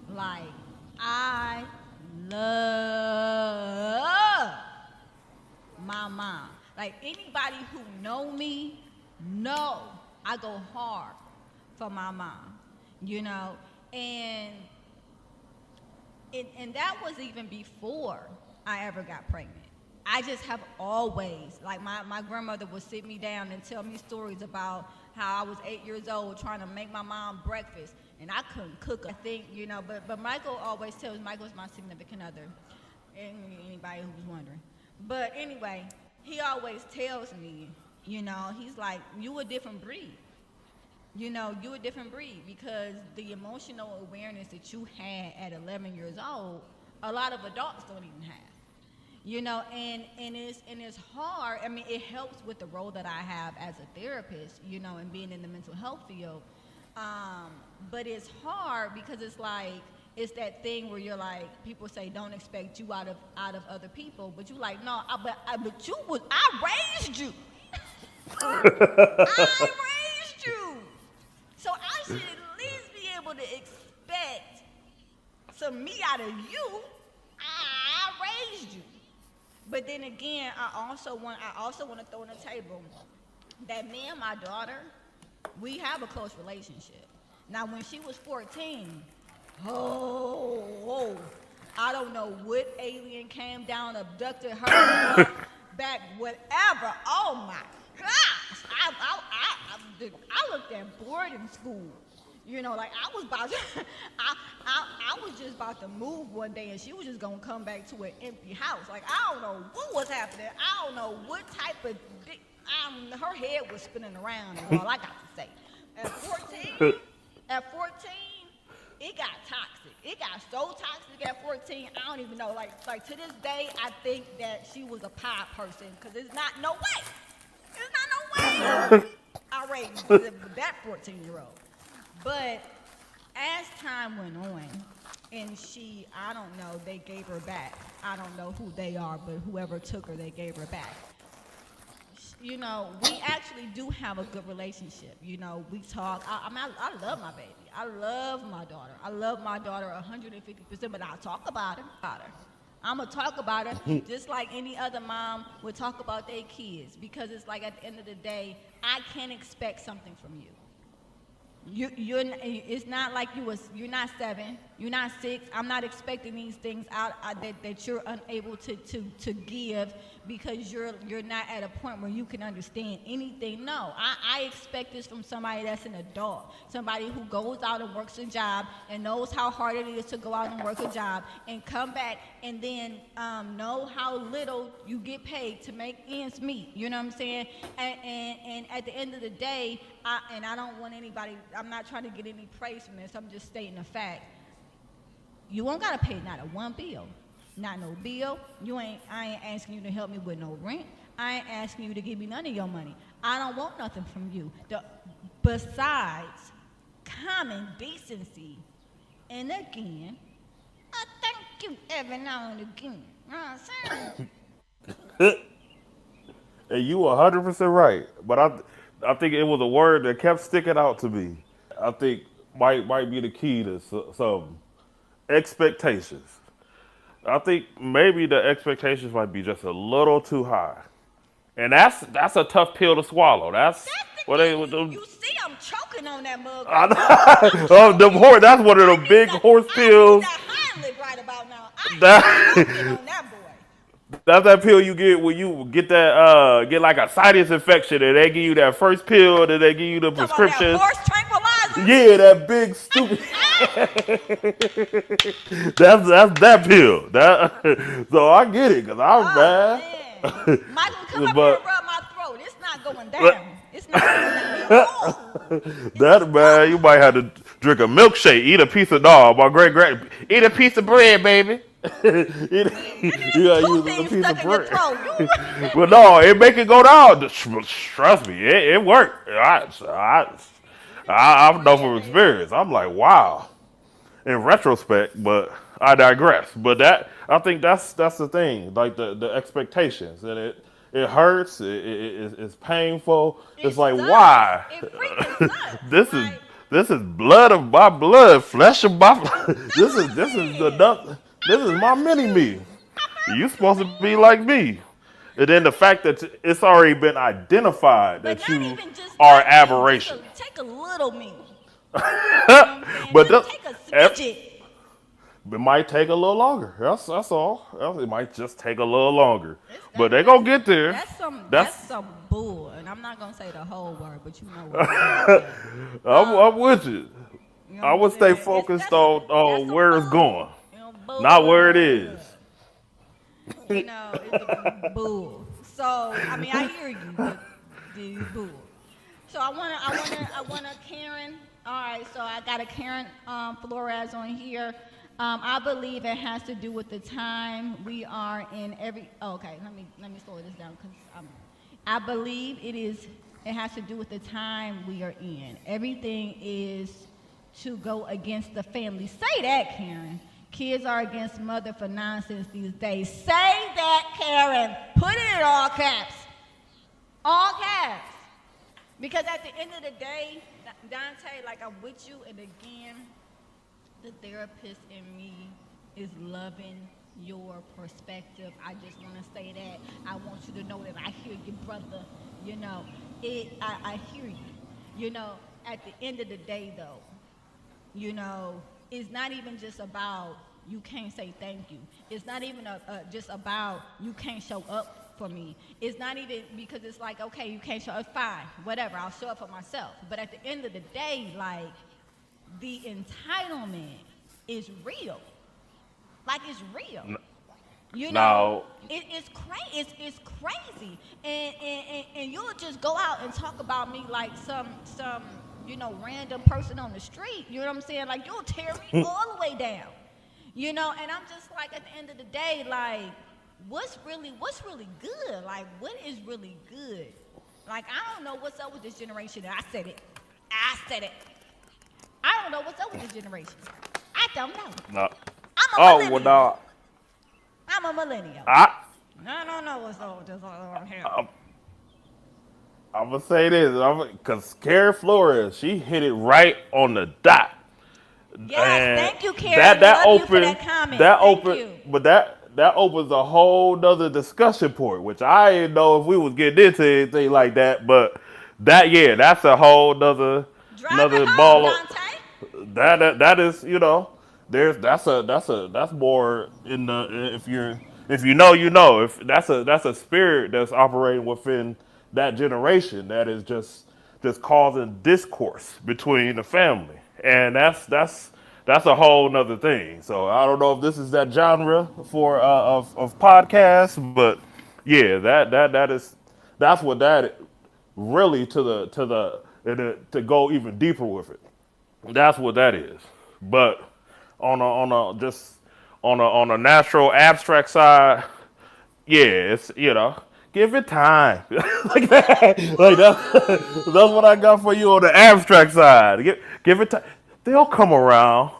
Like, I love my mom. Like, anybody who know me know I go hard for my mom, you know? And and that was even before I ever got pregnant. I just have always, like my grandmother would sit me down and tell me stories about how I was 8 years old trying to make my mom breakfast. and I couldn't cook. I think, but Michael always tells Michael's my significant other. Anybody who's wondering. But anyway, he always tells me, he's like, you a different breed. You a different breed because the emotional awareness that you had at 11 years old, a lot of adults don't even have. And it's hard. I mean, it helps with the role that I have as a therapist, and being in the mental health field. But it's hard because it's that thing where you're like, people say don't expect you out of other people, but you like, no, I raised you. I raised you. So I should at least be able to expect some me out of you. I raised you. But then again, I also want to throw on the table that me and my daughter, we have a close relationship. Now, when she was 14, I don't know what alien came down, abducted her, back, whatever. Oh my gosh! I looked at boarding school. Like I was about to, I was just about to move one day, and she was just gonna come back to an empty house. Like I don't know what was happening. I don't know what type of, her head was spinning around. And all I got to say, at 14, it got toxic. It got so toxic at 14. I don't even know. Like to this day, I think that she was a pie person because there's not no way. There's not no way. I raised that 14-year-old. But as time went on, and I don't know, they gave her back. I don't know who they are, but whoever took her, they gave her back. We actually do have a good relationship. We talk. I love my baby. I love my daughter. I love my daughter 150%, but I talk about her. I'm going to talk about her just like any other mom would talk about their kids, because it's like at the end of the day, I can't expect something from you. It's not like you're not 7, you're not 6. I'm not expecting these things out that you're unable to give because you're not at a point where you can understand anything. No, I expect this from somebody that's an adult, somebody who goes out and works a job and knows how hard it is to go out and work a job and come back and then know how little you get paid to make ends meet. You know what I'm saying? And at the end of the day, I don't want anybody, I'm not trying to get any praise from this, I'm just stating a fact. You won't gotta pay not a one bill. Not no bill. I ain't asking you to help me with no rent. I ain't asking you to give me none of your money. I don't want nothing from you. Besides common decency. And again, I thank you every now and again. You know what I'm saying? And you 100% right. But I think it was a word that kept sticking out to me. I think might be the key to some expectations. I think maybe the expectations might be just a little too high, and that's a tough pill to swallow. That's what they would do. You see, I'm choking on that mug. That's one of the big horse pills. I need that Heimlich right about now. I'm choking on that boy. That's that pill you get when you get get like a sinus infection, and they give you that first pill, and they give you the prescription. That horse tranquilizer. Yeah, that big stupid. that's that pill. So I get it because I'm bad. Michael, come up here and rub my throat. It's not going down. It's not going down. That man, you might have to drink a milkshake, eat a piece of my great eat a piece of bread, baby. You gotta use a piece of bread. Well, no, it make it go down. Trust me, it worked. I know from experience. I'm like, wow. In retrospect, but I digress. But I think that's the thing, like the expectations, and it hurts. It's painful. It's like, sucks. why? It freaking sucks. This is blood of my blood, flesh of my. This is my mini me. You supposed to be like me. And then the fact that it's already been identified that you are aberration. Take a little me. But take a smidget. It might take a little longer. That's all. It might just take a little longer. But they gonna get there. That's some bull, and I'm not gonna say the whole word, but you know what I'm saying. I'm with you. You know I what I'm would stay saying? It's focused on, that's on some where it's going, bull. You know, not where it is. bull. You know, it's a bull. So I mean, I hear you, but the bull. So I wanna, Karen. All right, so I got a Karen Flores on here. I believe it has to do with the time we are in every. Oh, okay, let me slow this down because I believe it is. It has to do with the time we are in. Everything is to go against the family. Say that, Karen. Kids are against mother for nonsense these days. Say that, Karen. Put it in all caps. All caps. Because at the end of the day, Dante, like I'm with you, and again, the therapist in me is loving your perspective. I just want to say that. I want you to know that I hear you, brother. You know, I hear you. You know, at the end of the day, though, you know, it's not even just about you can't say thank you. It's not even just about you can't show up for me. It's not even because it's like, okay, you can't show up, fine, whatever, I'll show up for myself. But at the end of the day, like, the entitlement is real. Like, it's real. You know, Now, it's crazy. It's crazy, and you'll just go out and talk about me like some random person on the street. You know what I'm saying? Like you'll tear me all the way down. You know, and I'm just like at the end of the day, like what's really good? Like what is really good? Like I don't know what's up with this generation. I said it. I don't know what's up with this generation. I don't know. no. I'm a Oh well, millennial. now I'm a millennial. I I don't know what's up with this other here. I'm gonna say this, because Karen Flores, she hit it right on the dot, Yes, and thank you, Karen. that Love you for opened that comment. that Thank open, you. but that opens a whole nother discussion point, which I didn't know if we was getting into anything like that, but that's a whole nother Drive it another home, ball. Dante. That is, there's that's more in the if you know, if that's a spirit that's operating within that generation that is just causing discourse between the family, and that's a whole nother thing. So I don't know if this is that genre for of podcasts, but yeah, that's what that really to go even deeper with it. That's what that is. But on a just on a natural abstract side, yeah, it's give it time. Like that. Like that's what I got for you on the abstract side. Give it time. They'll come around.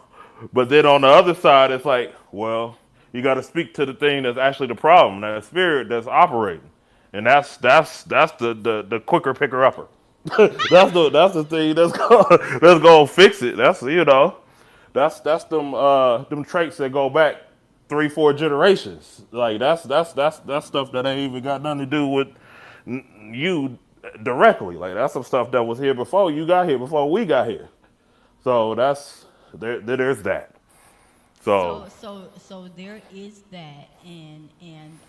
But then on the other side, it's like, well, you got to speak to the thing that's actually the problem, that spirit that's operating, and that's the quicker picker upper. That's the thing that's gonna fix it. That's them traits that go back 3-4 generations. Like that's stuff that ain't even got nothing to do with you directly. Like that's some stuff that was here before you got here, before we got here. So there's that. So So there is that, and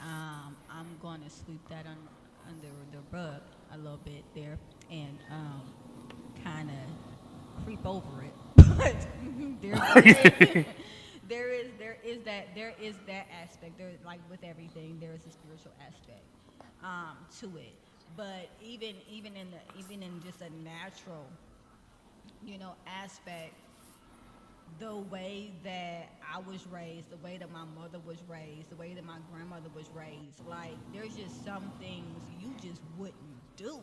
I'm going to sweep that under the rug a little bit there, and kind of creep over it. But there is that aspect. There, like with everything, there is a spiritual aspect to it. But even in just a natural, aspect, the way that I was raised, the way that my mother was raised, the way that my grandmother was raised, like there's just some things you just wouldn't do.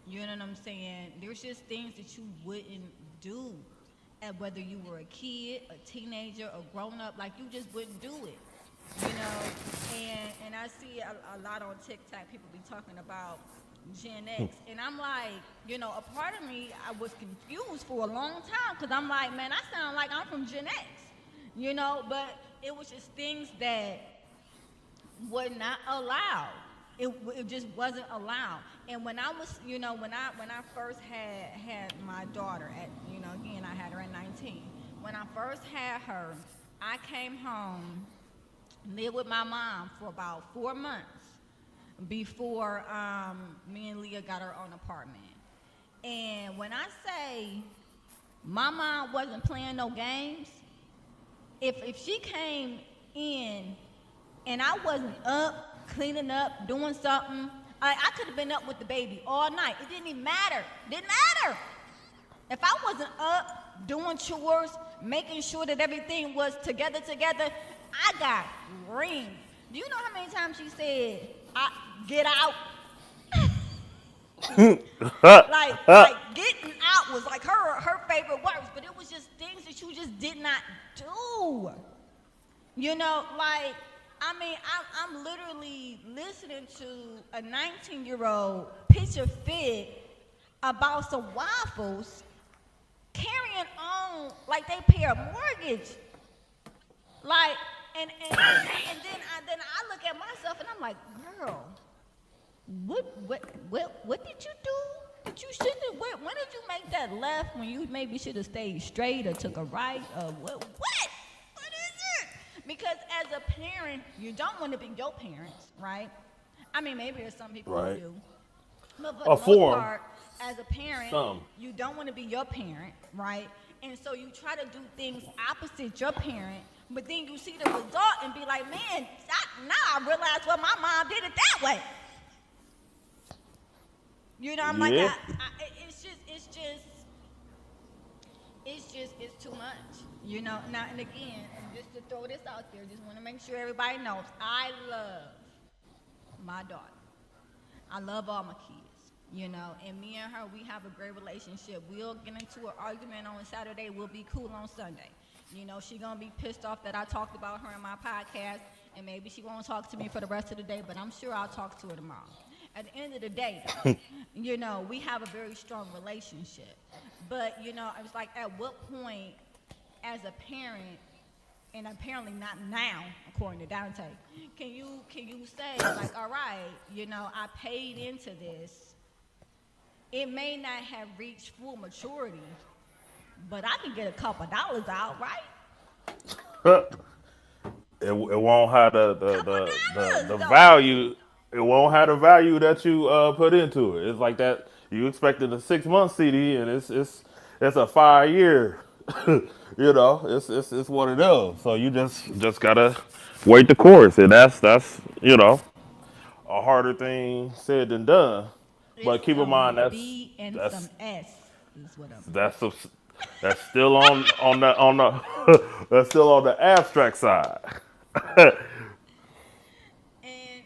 You know what I'm saying? There's just things that you wouldn't do. And whether you were a kid, a teenager, or grown up, like you just wouldn't do it. And I see a lot on TikTok, people be talking about Gen X, and I'm like, a part of me, I was confused for a long time because I'm like, man, I sound like I'm from Gen X, but it was just things that were not allowed. It just wasn't allowed. And when I was, when I first had my daughter at, again, I had her at 19. When I first had her, I came home, lived with my mom for about 4 months before me and Leah got our own apartment. And when I say My mom wasn't playing no games. If she came in and I wasn't up, cleaning up, doing something, I could have been up with the baby all night. It didn't even matter. Didn't matter. If I wasn't up doing chores, making sure that everything was together, I got reamed. Do you know how many times she said, "Get out"? Like getting out was like her favorite words, but it was just things that you just did not do. You know, like I mean, I'm literally listening to a 19-year-old pitch a fit about some waffles, carrying on like they pay a mortgage. Like, and then I look at myself and I'm like, girl, what did you do? That you shouldn't have. When did you make that left? When you maybe should have stayed straight or took a right or what? What is it? Because as a parent, you don't want to be your parents, right? I mean, maybe there's some people who Right. do. But for A the most form. part, as a parent, Some. you don't want to be your parent, right? And so you try to do things opposite your parent, but then you see the result and be like, man, now I realize why my mom did it that way. You know, I'm like, Yeah. it's too much. You know, now and again, and just to throw this out there, just want to make sure everybody knows, I love my daughter. I love all my kids, you know, and me and her, we have a great relationship. We'll get into an argument on Saturday. We'll be cool on Sunday. You know, she gonna be pissed off that I talked about her in my podcast, and maybe she won't talk to me for the rest of the day, but I'm sure I'll talk to her tomorrow. At the end of the day, though, you know, we have a very strong relationship. But, you know, I was like, at what point, as a parent, and apparently not now, according to Dante, can you say, like, all right, you know, I paid into this. It may not have reached full maturity, but I can get a couple dollars out, right? It won't have Couple the dollars, though. value. It won't have the value that you put into it. It's like that. You expected a 6 month CD, and it's a 5 year. You know, it's one of those. So you just gotta wait the course, and that's a harder thing said than done. It's But keep in some mind B and some that's S is what I'm. that's a, that's still on the that's still on the abstract side. And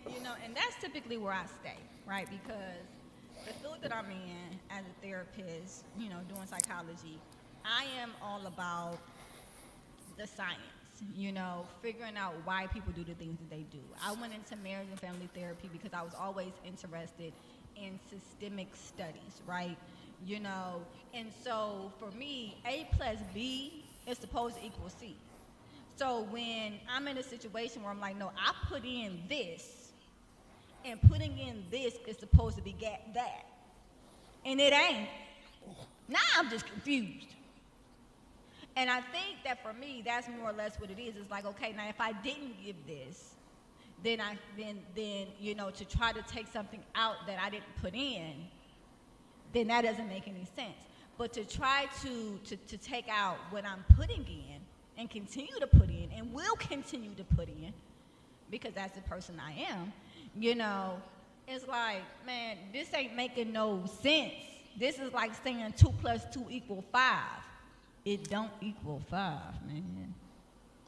you know, and that's typically where I stay, right? Because the field that I'm in as a therapist, you know, doing psychology, I am all about the science, you know, figuring out why people do the things that they do. I went into marriage and family therapy because I was always interested in systemic studies, right? You know, and so for me, A plus B is supposed to equal C. So when I'm in a situation where I'm like, no, I put in this, and putting in this is supposed to beget that, and it ain't. Now I'm just confused. And I think that for me, that's more or less what it is. It's like, okay, now if I didn't give this, then you know, to try to take something out that I didn't put in, then that doesn't make any sense. But to try to take out what I'm putting in and continue to put in and will continue to put in, because that's the person I am, you know, it's like, man, this ain't making no sense. This is like saying 2 + 2 = 5. It don't equal 5, man.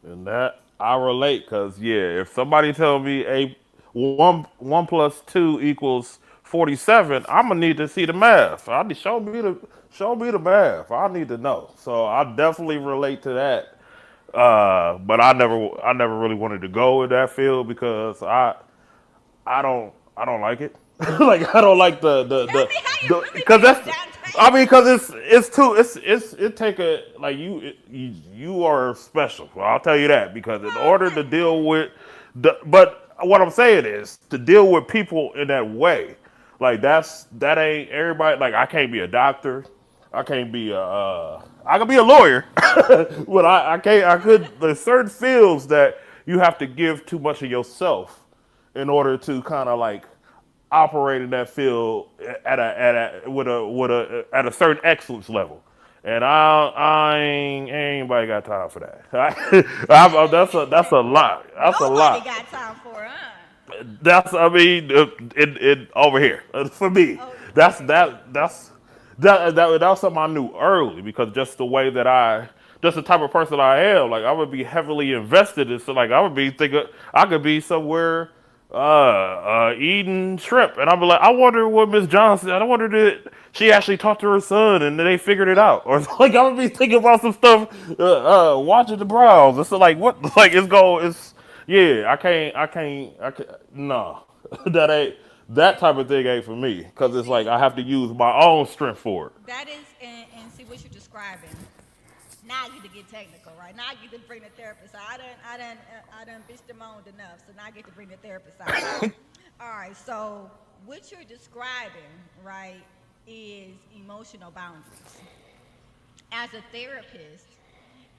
And that I relate, cause yeah, if somebody tell me a one plus two equals 47, I'm gonna need to see the math. I need show me the math. I need to know. So I definitely relate to that. But I never really wanted to go in that field because I don't like it. Like I don't like Tell me how you the really because feel, that's Dante. I mean because it's too it take a like you are special. Well, I'll tell you that because in Oh, order to thank you. deal with but what I'm saying is to deal with people in that way, like that ain't everybody. Like I can't be a doctor. I can't be a I can be a lawyer, but I can't. I could. There's certain fields that you have to give too much of yourself in order to kind of like operate in that field at a with a at a certain excellence level. And ain't anybody got time for that. That's a lot. That's a Nobody lot. got time for it, huh? That's I mean it over here for me. Oh, That's okay. that that's that was something I knew early because just the way that just the type of person I am, like I would be heavily invested in so like I would be thinking I could be somewhere eating shrimp and I'd be like I wonder what Miss Johnson I wonder did she actually talked to her son and then they figured it out or like I would be thinking about some stuff watching the Browns it's like what like it's yeah, I can't. No, that ain't that type of thing ain't for me. Cause it's like See, I have to use my own strength for it. that is, and see what you're describing. Now I get to get technical, right? Now I get to bring the therapist out. I done bitched and moaned enough, so now I get to bring the therapist out. All right, so what you're describing, right, is emotional boundaries. As a therapist,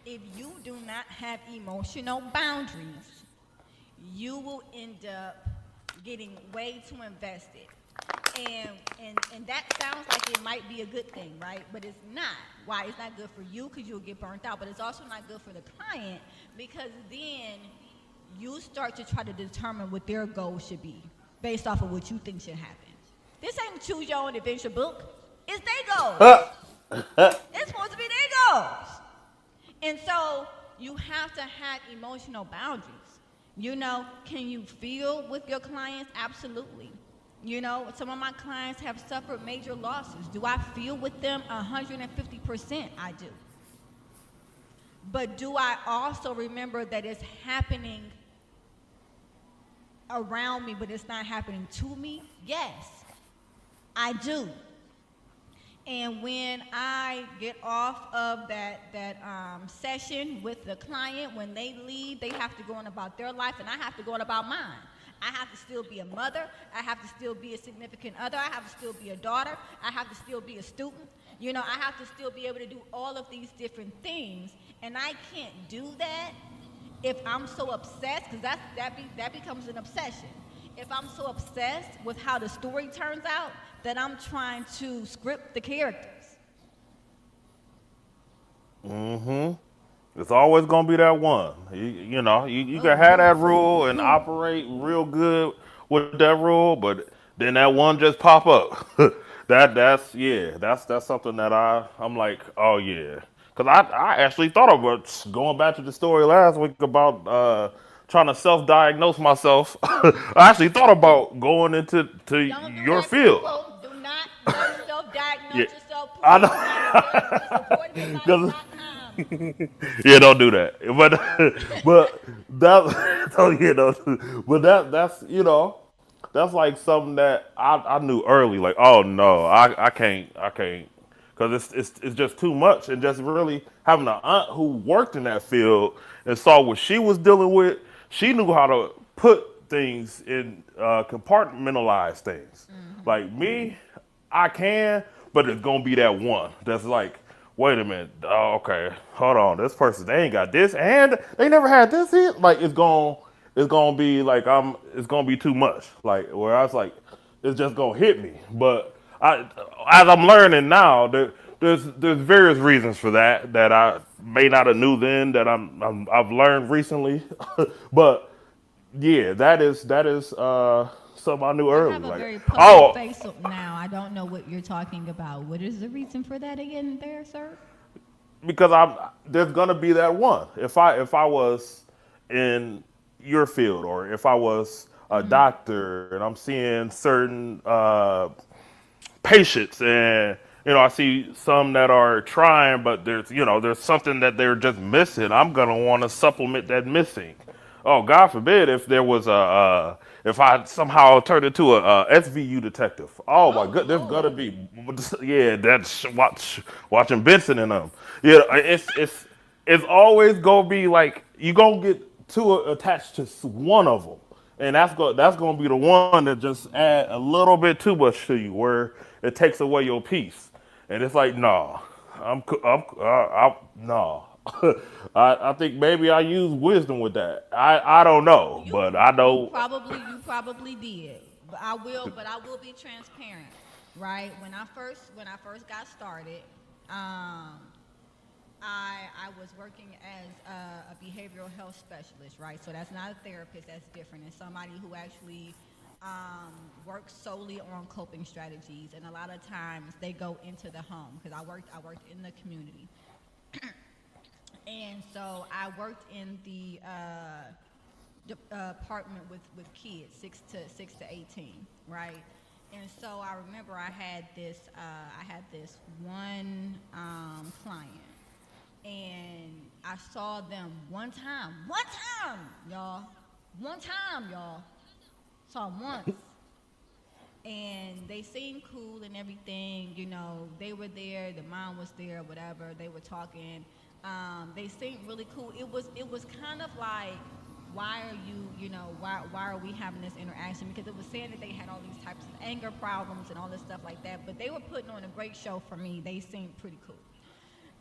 if you do not have emotional boundaries, you will end up getting way too invested. And that sounds like it might be a good thing, right? But it's not. Why? It's not good for you because you'll get burnt out, but it's also not good for the client because then you start to try to determine what their goals should be based off of what you think should happen. This ain't choose your own adventure book. It's their goals. It's supposed to be their goals. And so you have to have emotional boundaries. You know, can you feel with your clients? Absolutely. You know, some of my clients have suffered major losses. Do I feel with them 150%? I do. But do I also remember that it's happening around me, but it's not happening to me? Yes, I do. And when I get off of that session with the client, when they leave, they have to go on about their life, and I have to go on about mine. I have to still be a mother. I have to still be a significant other. I have to still be a daughter. I have to still be a student. You know, I have to still be able to do all of these different things, and I can't do that if I'm so obsessed, because that becomes an obsession. If I'm so obsessed with how the story turns out that I'm trying to script the characters. It's always gonna be that one. You can have that rule and operate real good with that rule, but then that one just pop up. That's yeah. That's something that I'm like, oh yeah. Cause I actually thought about going back to the story last week about trying to self-diagnose myself. I actually thought about going into Don't do your that, field. people. Do not don't Yeah, self-diagnose yourself. I Please find a therapist. know. Cause Supportmidlife.com. yeah, don't do that. But but that so but that's that's like something that I knew early. Like oh no, I can't because it's just too much and just really having an aunt who worked in that field and saw what she was dealing with. She knew how to put things in compartmentalize things. Like me, I can, but it's gonna be that one that's like, wait a minute, oh, okay, hold on, this person they ain't got this and they never had this here. Like it's gonna be like it's gonna be too much. Like where I was like, it's just gonna hit me. But as I'm learning now, there's various reasons for that I may not have knew then that I've learned recently. But yeah, that is something I knew I early. have a Like very puzzled oh, face now. I don't know what you're talking about. What is the reason for that again there, sir? because there's gonna be that one. If I was in your field or if I was a doctor and I'm seeing certain patients and I see some that are trying but there's something that they're just missing. I'm gonna want to supplement that missing. Oh, God forbid if there was if I somehow turned into a SVU detective. Oh my Oh god, there's gonna Lord. be yeah, that's watching Benson and them. Yeah, it's always gonna be like you gonna get too attached to one of them, and that's gonna be the one that just add a little bit too much to you, where it takes away your peace, and it's like no, no. I think maybe I use wisdom with that. I don't know, You but I know. you probably did. But I will be transparent, right? When I first got started, I was working as a behavioral health specialist, right? So that's not a therapist. That's different. It's somebody who actually works solely on coping strategies, and a lot of times they go into the home because I worked in the community, and so I worked in the apartment with kids, 6 to 18, right? And so I remember I had this one client, and I saw them one time, y'all, saw them once, and they seemed cool and everything. They were there, the mom was there, whatever. They were talking. They seemed really cool. It was kind of like, why are why are we having this interaction? Because it was saying that they had all these types of anger problems and all this stuff like that. But they were putting on a great show for me. They seemed pretty cool.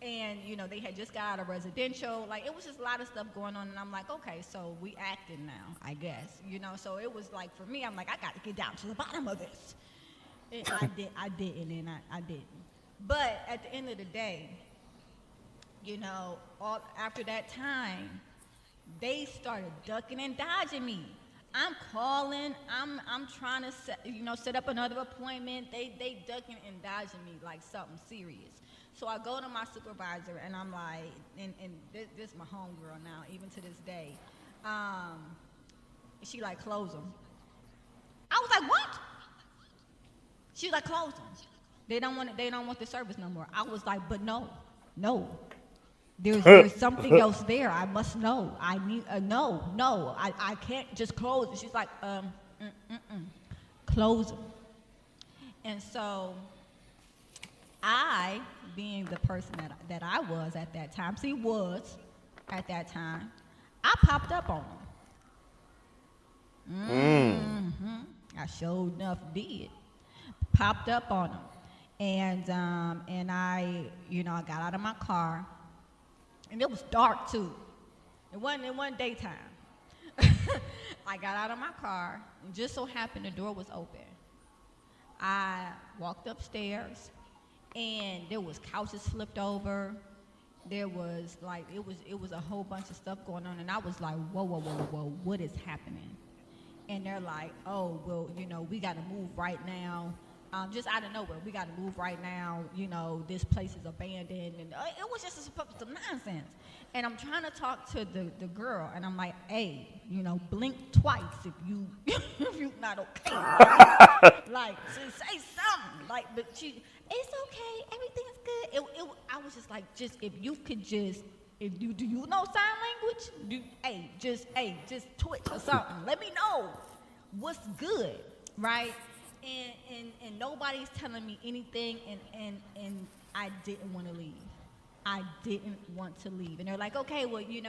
And, they had just got out of residential. Like, it was just a lot of stuff going on. And I'm like, okay, so we acting now, I guess. So it was like, for me, I'm like, I got to get down to the bottom of this. And I didn't, and I didn't. But at the end of the day, after that time, they started ducking and dodging me. I'm calling. I'm trying to set up another appointment. They ducking and dodging me like something serious. So I go to my supervisor and I'm like, and this is my homegirl now, even to this day. She like, close them. I was like, what? She was like, close them. They don't want the service no more. I was like, but no. There's something else there. I must know. I need no. I can't just close it. She's like, close them. And so I, being the person that I was at that time, I popped up on them. I sure enough did. Popped up on them. And I got out of my car. And it was dark too. It wasn't daytime. I got out of my car, and just so happened the door was open. I walked upstairs, and there was couches flipped over. There was it was a whole bunch of stuff going on, and I was like, whoa, what is happening? And they're like, oh, well, we got to move right now. Just out of nowhere, we got to move right now. This place is abandoned, and it was just some nonsense. And I'm trying to talk to the girl, and I'm like, hey, blink twice if you if you not okay. Like, say something. Like, but it's okay, everything's good. I was just like, if you could just. Do you know sign language? Just twitch or something. Let me know what's good, right? And nobody's telling me anything, and I didn't want to leave. I didn't want to leave. And they're like, okay, well, we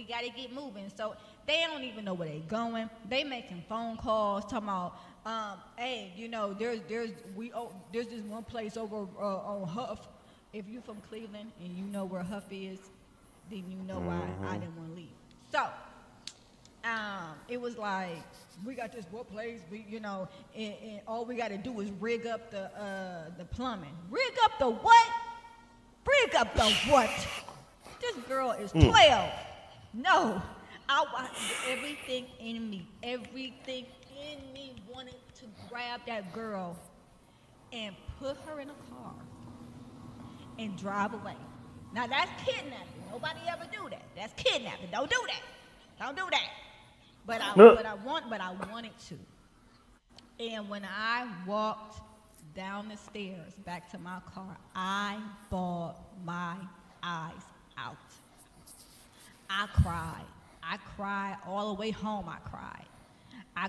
got to get moving. So they don't even know where they're going. They making phone calls, talking about, hey, there's this one place over on Huff. If you're from Cleveland and you know where Huff is, then you know why I didn't want to leave. So it was like, we got this one place, and all we got to do is rig up the plumbing. Rig up the what? Rig up the what? This girl is 12. No, everything in me wanted to grab that girl and put her in a car and drive away. Now that's kidnapping. Nobody ever do that. That's kidnapping. Don't do that. But I wanted to. And when I walked down the stairs back to my car, I bawled my eyes out. I cried all the way home. I cried. I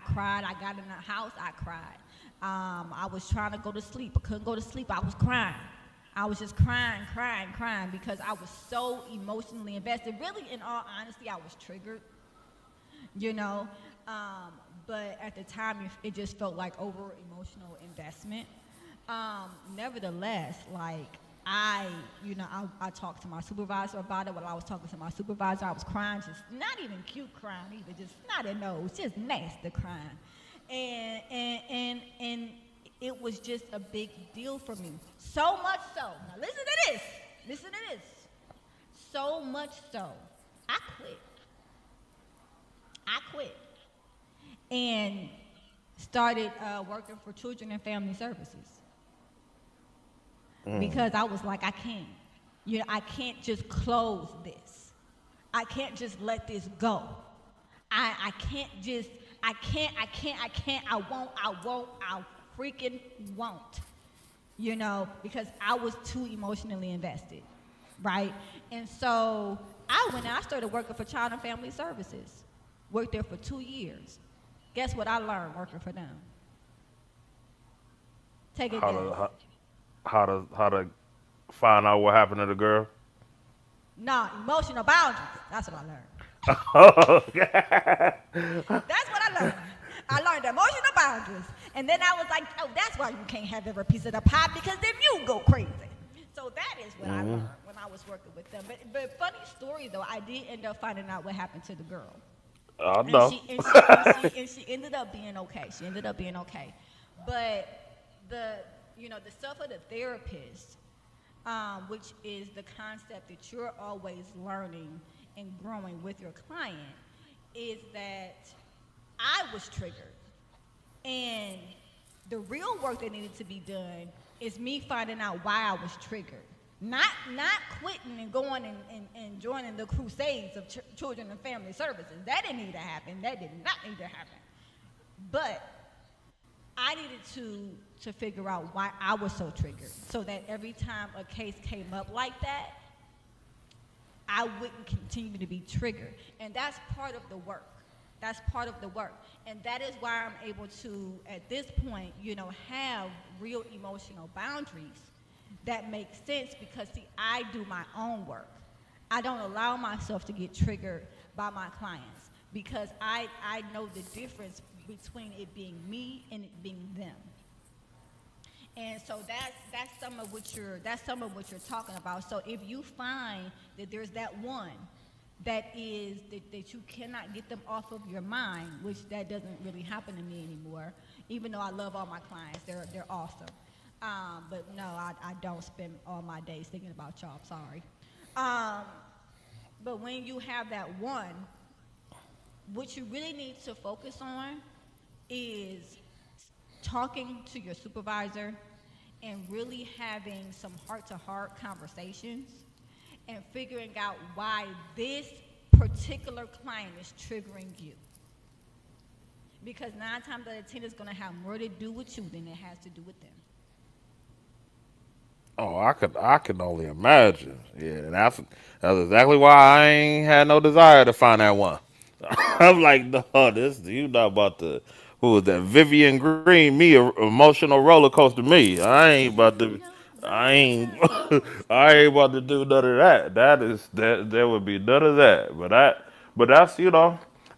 got in the house. I cried. I was trying to go to sleep. I couldn't go to sleep. I was crying. I was just crying because I was so emotionally invested. Really, in all honesty, I was triggered. But at the time, it just felt like over emotional investment. Nevertheless, like I talked to my supervisor about it. While I was talking to my supervisor, I was crying, just not even cute crying either, just not a nose, just nasty crying, and it was just a big deal for me. So much so. Now listen to this. So much so, I quit. I quit and started working for Children and Family Services because I was like, I can't. You know, I can't just close this. I can't just let this go. I can't just, I freaking won't. You know, because I was too emotionally invested, right? And so I went and I started working for Child and Family Services. Worked there for 2 years. Guess what I learned working for them? Take a How guess. to how to find out what happened to the girl? Nah, emotional boundaries. That's what I learned. That's what I learned. I learned emotional boundaries. And then I was like, oh, that's why you can't have every piece of the pie because then you go crazy. So that is what I learned when I was working with them. But funny story though, I did end up finding out what happened to the girl. I And know. she ended up being okay. She ended up being okay. But the the stuff of the therapist, which is the concept that you're always learning and growing with your client, is that I was triggered. And the real work that needed to be done is me finding out why I was triggered. Not quitting and going and joining the crusades of children and family services. That didn't need to happen. That did not need to happen. But I needed to figure out why I was so triggered so that every time a case came up like that, I wouldn't continue to be triggered. And that's part of the work. That's part of the work. And that is why I'm able to, at this point, have real emotional boundaries that make sense because, see, I do my own work. I don't allow myself to get triggered by my clients because I know the difference between it being me and it being them. And so that's some of what you're talking about. So if you find that there's that one that you cannot get them off of your mind, which that doesn't really happen to me anymore, even though I love all my clients, they're awesome. But no, I don't spend all my days thinking about y'all. I'm sorry. But when you have that one, what you really need to focus on is talking to your supervisor and really having some heart-to-heart conversations and figuring out why this particular client is triggering you. Because 9 times out of 10 it's going to have more to do with you than it has to do with them. Oh, I can only imagine. Yeah, and that's exactly why I ain't had no desire to find that one. I'm like, no, this you not about to. Who was that? Vivian Green, me, a emotional roller coaster, me. I ain't about to. No, I no, ain't. no. I ain't about to do none of that. There would be none of that. But that's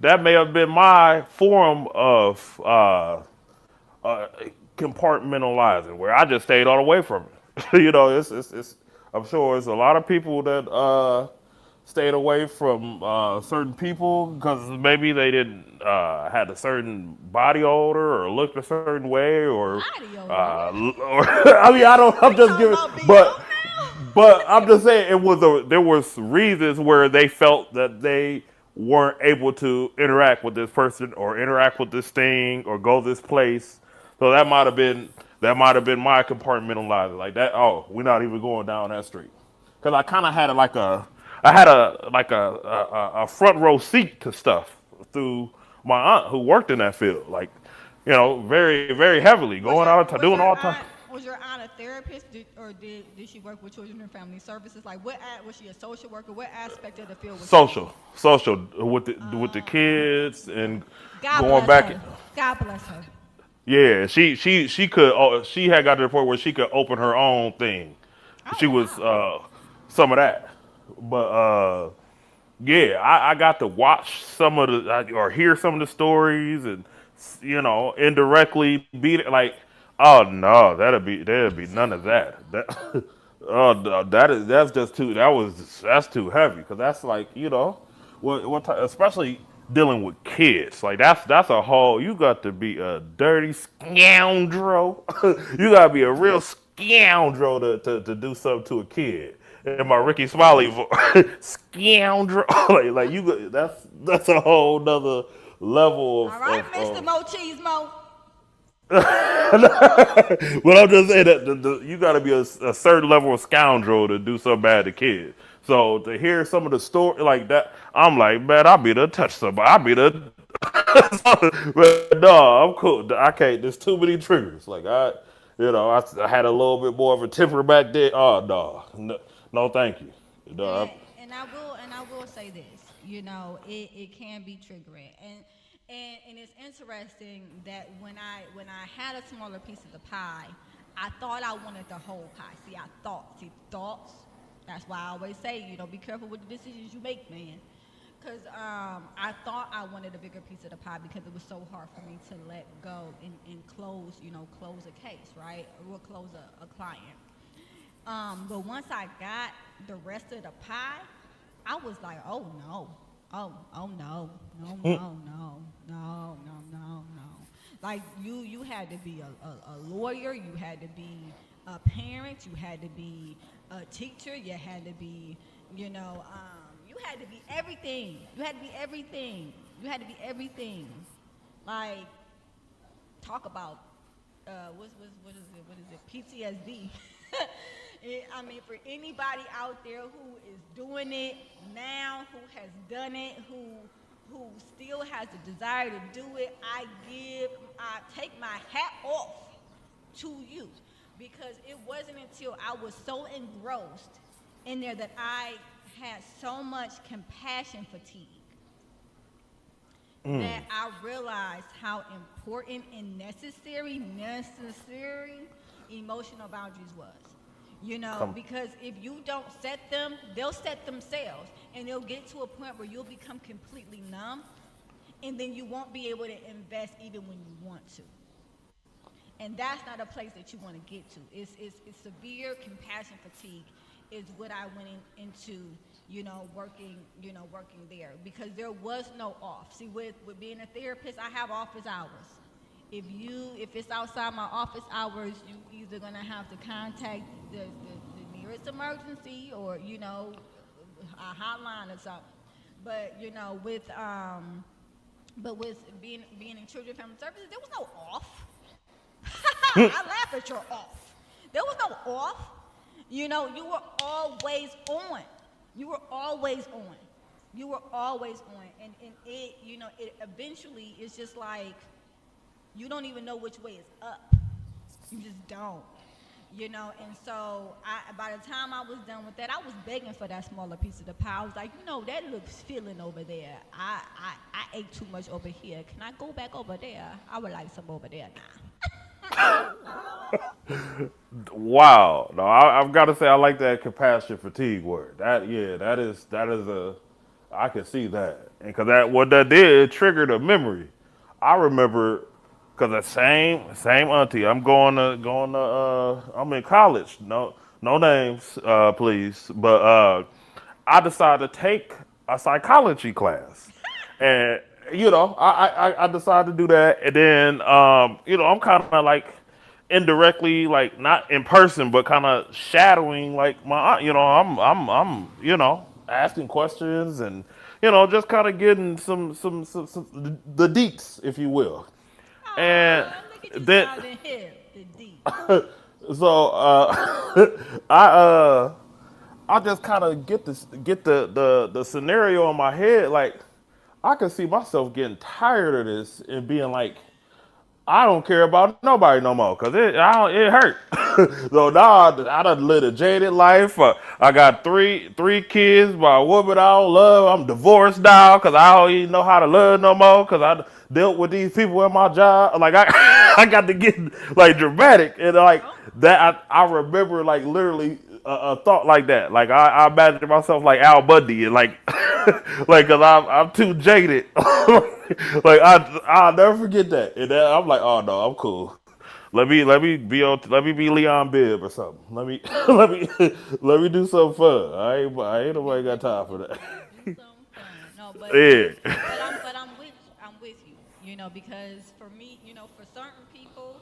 that may have been my form of uh, compartmentalizing, where I just stayed all the way from it. It's. I'm sure there's a lot of people that stayed away from certain people because maybe they didn't had a certain body odor or looked a certain way Body odor. or I mean I don't I'm We just talking giving about BO but now? but I'm just saying there was reasons where they felt that they weren't able to interact with this person or interact with this thing or go this place. So that might have been my compartmentalizing like that. Oh, we're not even going down that street because I kind of had I had a front row seat to stuff through my aunt who worked in that field, like very very heavily Was going your out was doing your all the time. aunt was your aunt a therapist, did she work with children and family services? Like, was she a social worker? What aspect of the field was she in? Social with the kids and God going bless back. her. God bless her. Yeah, she could. She had got to the point where she could open her own thing. Oh She was wow. some of that, but yeah, I got to watch some of the or hear some of the stories and indirectly be like, oh no, there'd be none of that. That oh no, that's just too that's too heavy because that's like especially dealing with kids like that's a whole you got to be a dirty scoundrel. You got to be a real scoundrel to do something to a kid in my Ricky Smiley voice, scoundrel. Like you, that's a whole nother level All right, Mr. of Mo Cheese Mo. But I'm just saying that you got to be a certain level of scoundrel to do something bad to kids. So to hear some of the story like that, I'm like, man, I'll be the touch somebody. I'll be the, but no, I'm cool. I can't. There's too many triggers. Like I had a little bit more of a temper back then. Oh no, no, thank you. No, And I will say this, it can be triggering. And it's interesting that when I had a smaller piece of the pie, I thought I wanted the whole pie. See thoughts. That's why I always say, be careful with the decisions you make, man. Because I thought I wanted a bigger piece of the pie because it was so hard for me to let go and close a case, right? Or close a client. But once I got the rest of the pie, I was like, oh no, oh no, no, no, no, no, no, no, no. Like you had to be a lawyer, you had to be a parent, you had to be a teacher, you had to be, you had to be everything. You had to be everything. You had to be everything. Like talk about what is it PTSD. I mean, for anybody out there who is doing it now, who has done it, who still has the desire to do it, I take my hat off to you, because it wasn't until I was so engrossed in there that I had so much compassion fatigue that I realized how important and necessary emotional boundaries was. come. Because if you don't set them, they'll set themselves, and they'll get to a point where you'll become completely numb, and then you won't be able to invest even when you want to. And that's not a place that you want to get to. It's severe compassion fatigue is what I went into, working there, because there was no off. See, with being a therapist, I have office hours. If it's outside my office hours, you either gonna have to contact the nearest emergency, or a hotline or something. But with being in children and family services, there was no off. I laugh at your off. There was no off. You were always on. You were always on. You were always on. And it eventually is just like you don't even know which way is up. You just don't. And so by the time I was done with that, I was begging for that smaller piece of the pie. I was like, that looks filling over there. I ate too much over here. Can I go back over there? I would like some over there now. Wow. No, I've got to say I like that compassion fatigue word. That is a I can see that, and because that what that did, it triggered a memory. I remember because the same auntie. I'm in college. No names, please. But I decided to take a psychology class, and I decided to do that, and then I'm kind of like indirectly, like not in person, but kind of shadowing like my aunt. I'm asking questions and just kind of getting some the deets, if you will, and Oh, look at you then sounding here, the deep. so I I just kind of get the scenario in my head. Like I can see myself getting tired of this and being like, I don't care about nobody no more because it hurt. So now I done lived a jaded life. I got three kids by a woman I don't love. I'm divorced now because I don't even know how to love no more because I dealt with these people in my job. Like I got to get like dramatic and like Oh, that. I remember like literally a thought like that. Like I imagined myself like Al Bundy and like like because I'm too jaded. Like I'll never forget that. And then I'm like, oh no, I'm cool. Let me be Leon Bibb or something. Let me let me do something fun. I ain't nobody got time for that. do something fun. No, Yeah. I'm with you. Because for me, for certain people,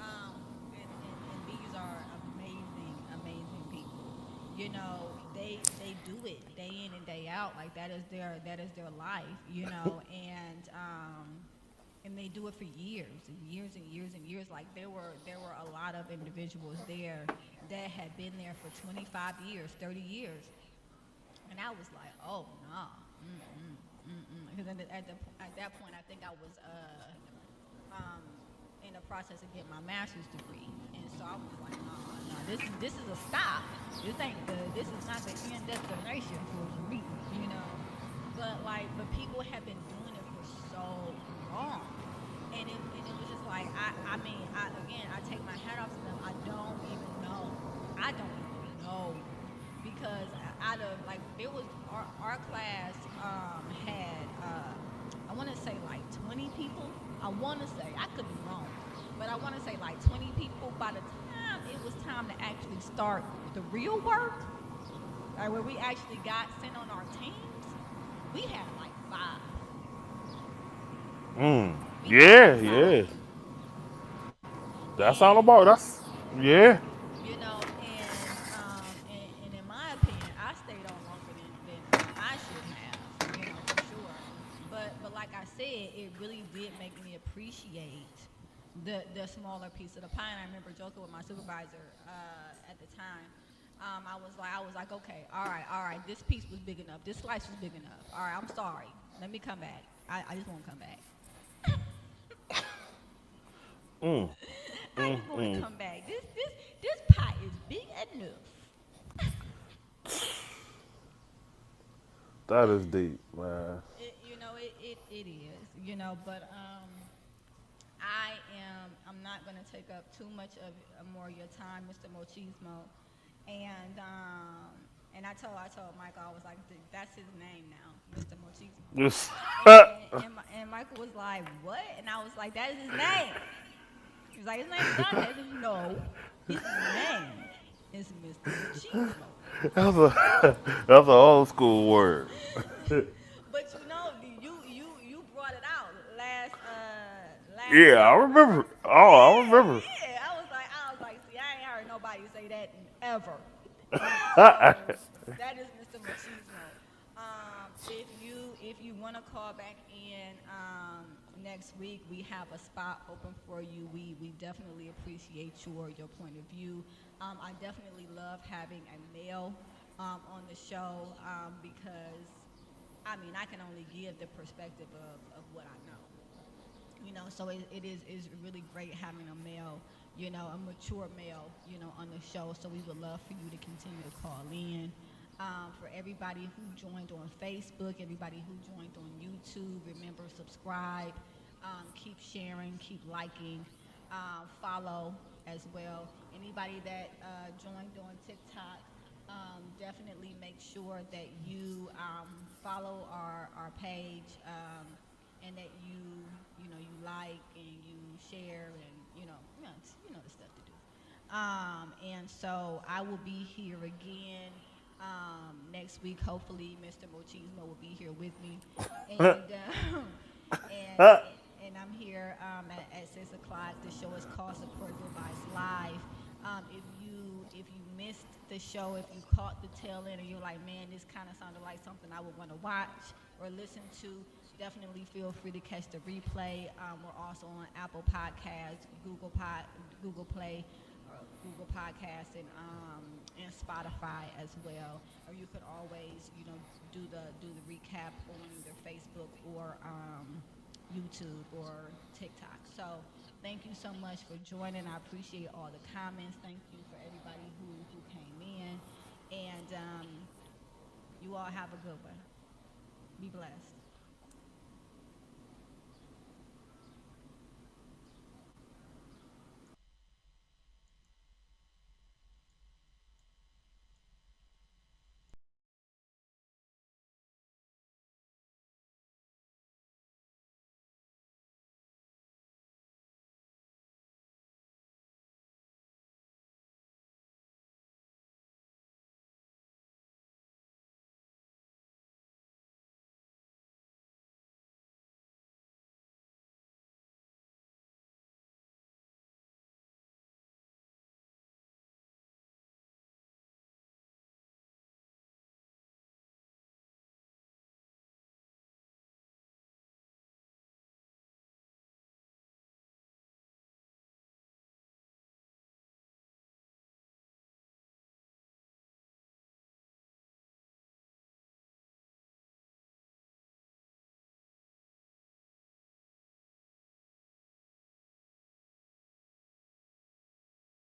and these are amazing, amazing people. They do it day in and day out. Like that is their life, and they do it for years and years and years and years. Like there were a lot of individuals there that had been there for 25 years, 30 years, and I was like, oh no, because at that point I think I was um, in the process of getting my master's degree, and so I was like, no, this is a stop. This is not the end destination for me, you know. But people have been doing it for so long, and it was just like I mean again I take my hat off to them. I don't even know because out of like there was our class had I want to say like 20 people. I want to say I could be wrong, but I want to say like 20 people. By the time it was time to actually start the real work, like where we actually got sent on our teams, we had like five. Mm. We had Yeah, like yeah. five, That sound and about that's yeah. and in my opinion, I stayed on longer than I should have, for sure. But like I said, it really did make me appreciate the smaller piece of the pie. And I remember joking with my supervisor at the time. I was like, okay, all right, this piece was big enough. This slice was big enough. All right, I'm sorry. Let me come back. I just want to come back. Mm, I mm, just want to mm. come back. This pie is big enough. That is deep, man. It is, but I'm not going to take up too much of more of your time, Mr. Mochismo. And I told Michael, I was like, that's his name now, Mr. Mochismo. This And Michael was like, what? And I was like, that is his name. He was like, his name is Dante. I said, no, his name is Mr. Machismo. that's a that's a old school word. But you brought it out last Yeah, I week. remember. Oh, I Yeah, remember. yeah. I was like, see, I ain't heard nobody say that ever. And so that is Mr. Machismo. If you want to call back in next week, we have a spot open for you. We definitely appreciate your point of view. I definitely love having a male on the show because I mean I can only give the perspective of what I know. So it is really great having a male, a mature male, on the show. So we would love for you to continue to call in. For everybody who joined on Facebook, everybody who joined on YouTube, remember subscribe, keep sharing, keep liking, follow as well. Anybody that joined on TikTok, definitely make sure that you follow our page and that you like and you share and the stuff to do. And so I will be here again next week. Hopefully, Mr. Mochismo will be here with me, and and and I'm here at 6 o'clock. The show is called Support Your Vice Live. If you missed the show, if you caught the tail end, or you're like, man, this kind of sounded like something I would want to watch or listen to, definitely feel free to catch the replay. We're also on Apple Podcasts, Google Play, or Google Podcasts, and Spotify as well. Or you could always, do the recap on either Facebook or YouTube or TikTok. So thank you so much for joining. I appreciate all the comments. Thank you for everybody who came in. And you all have a good one.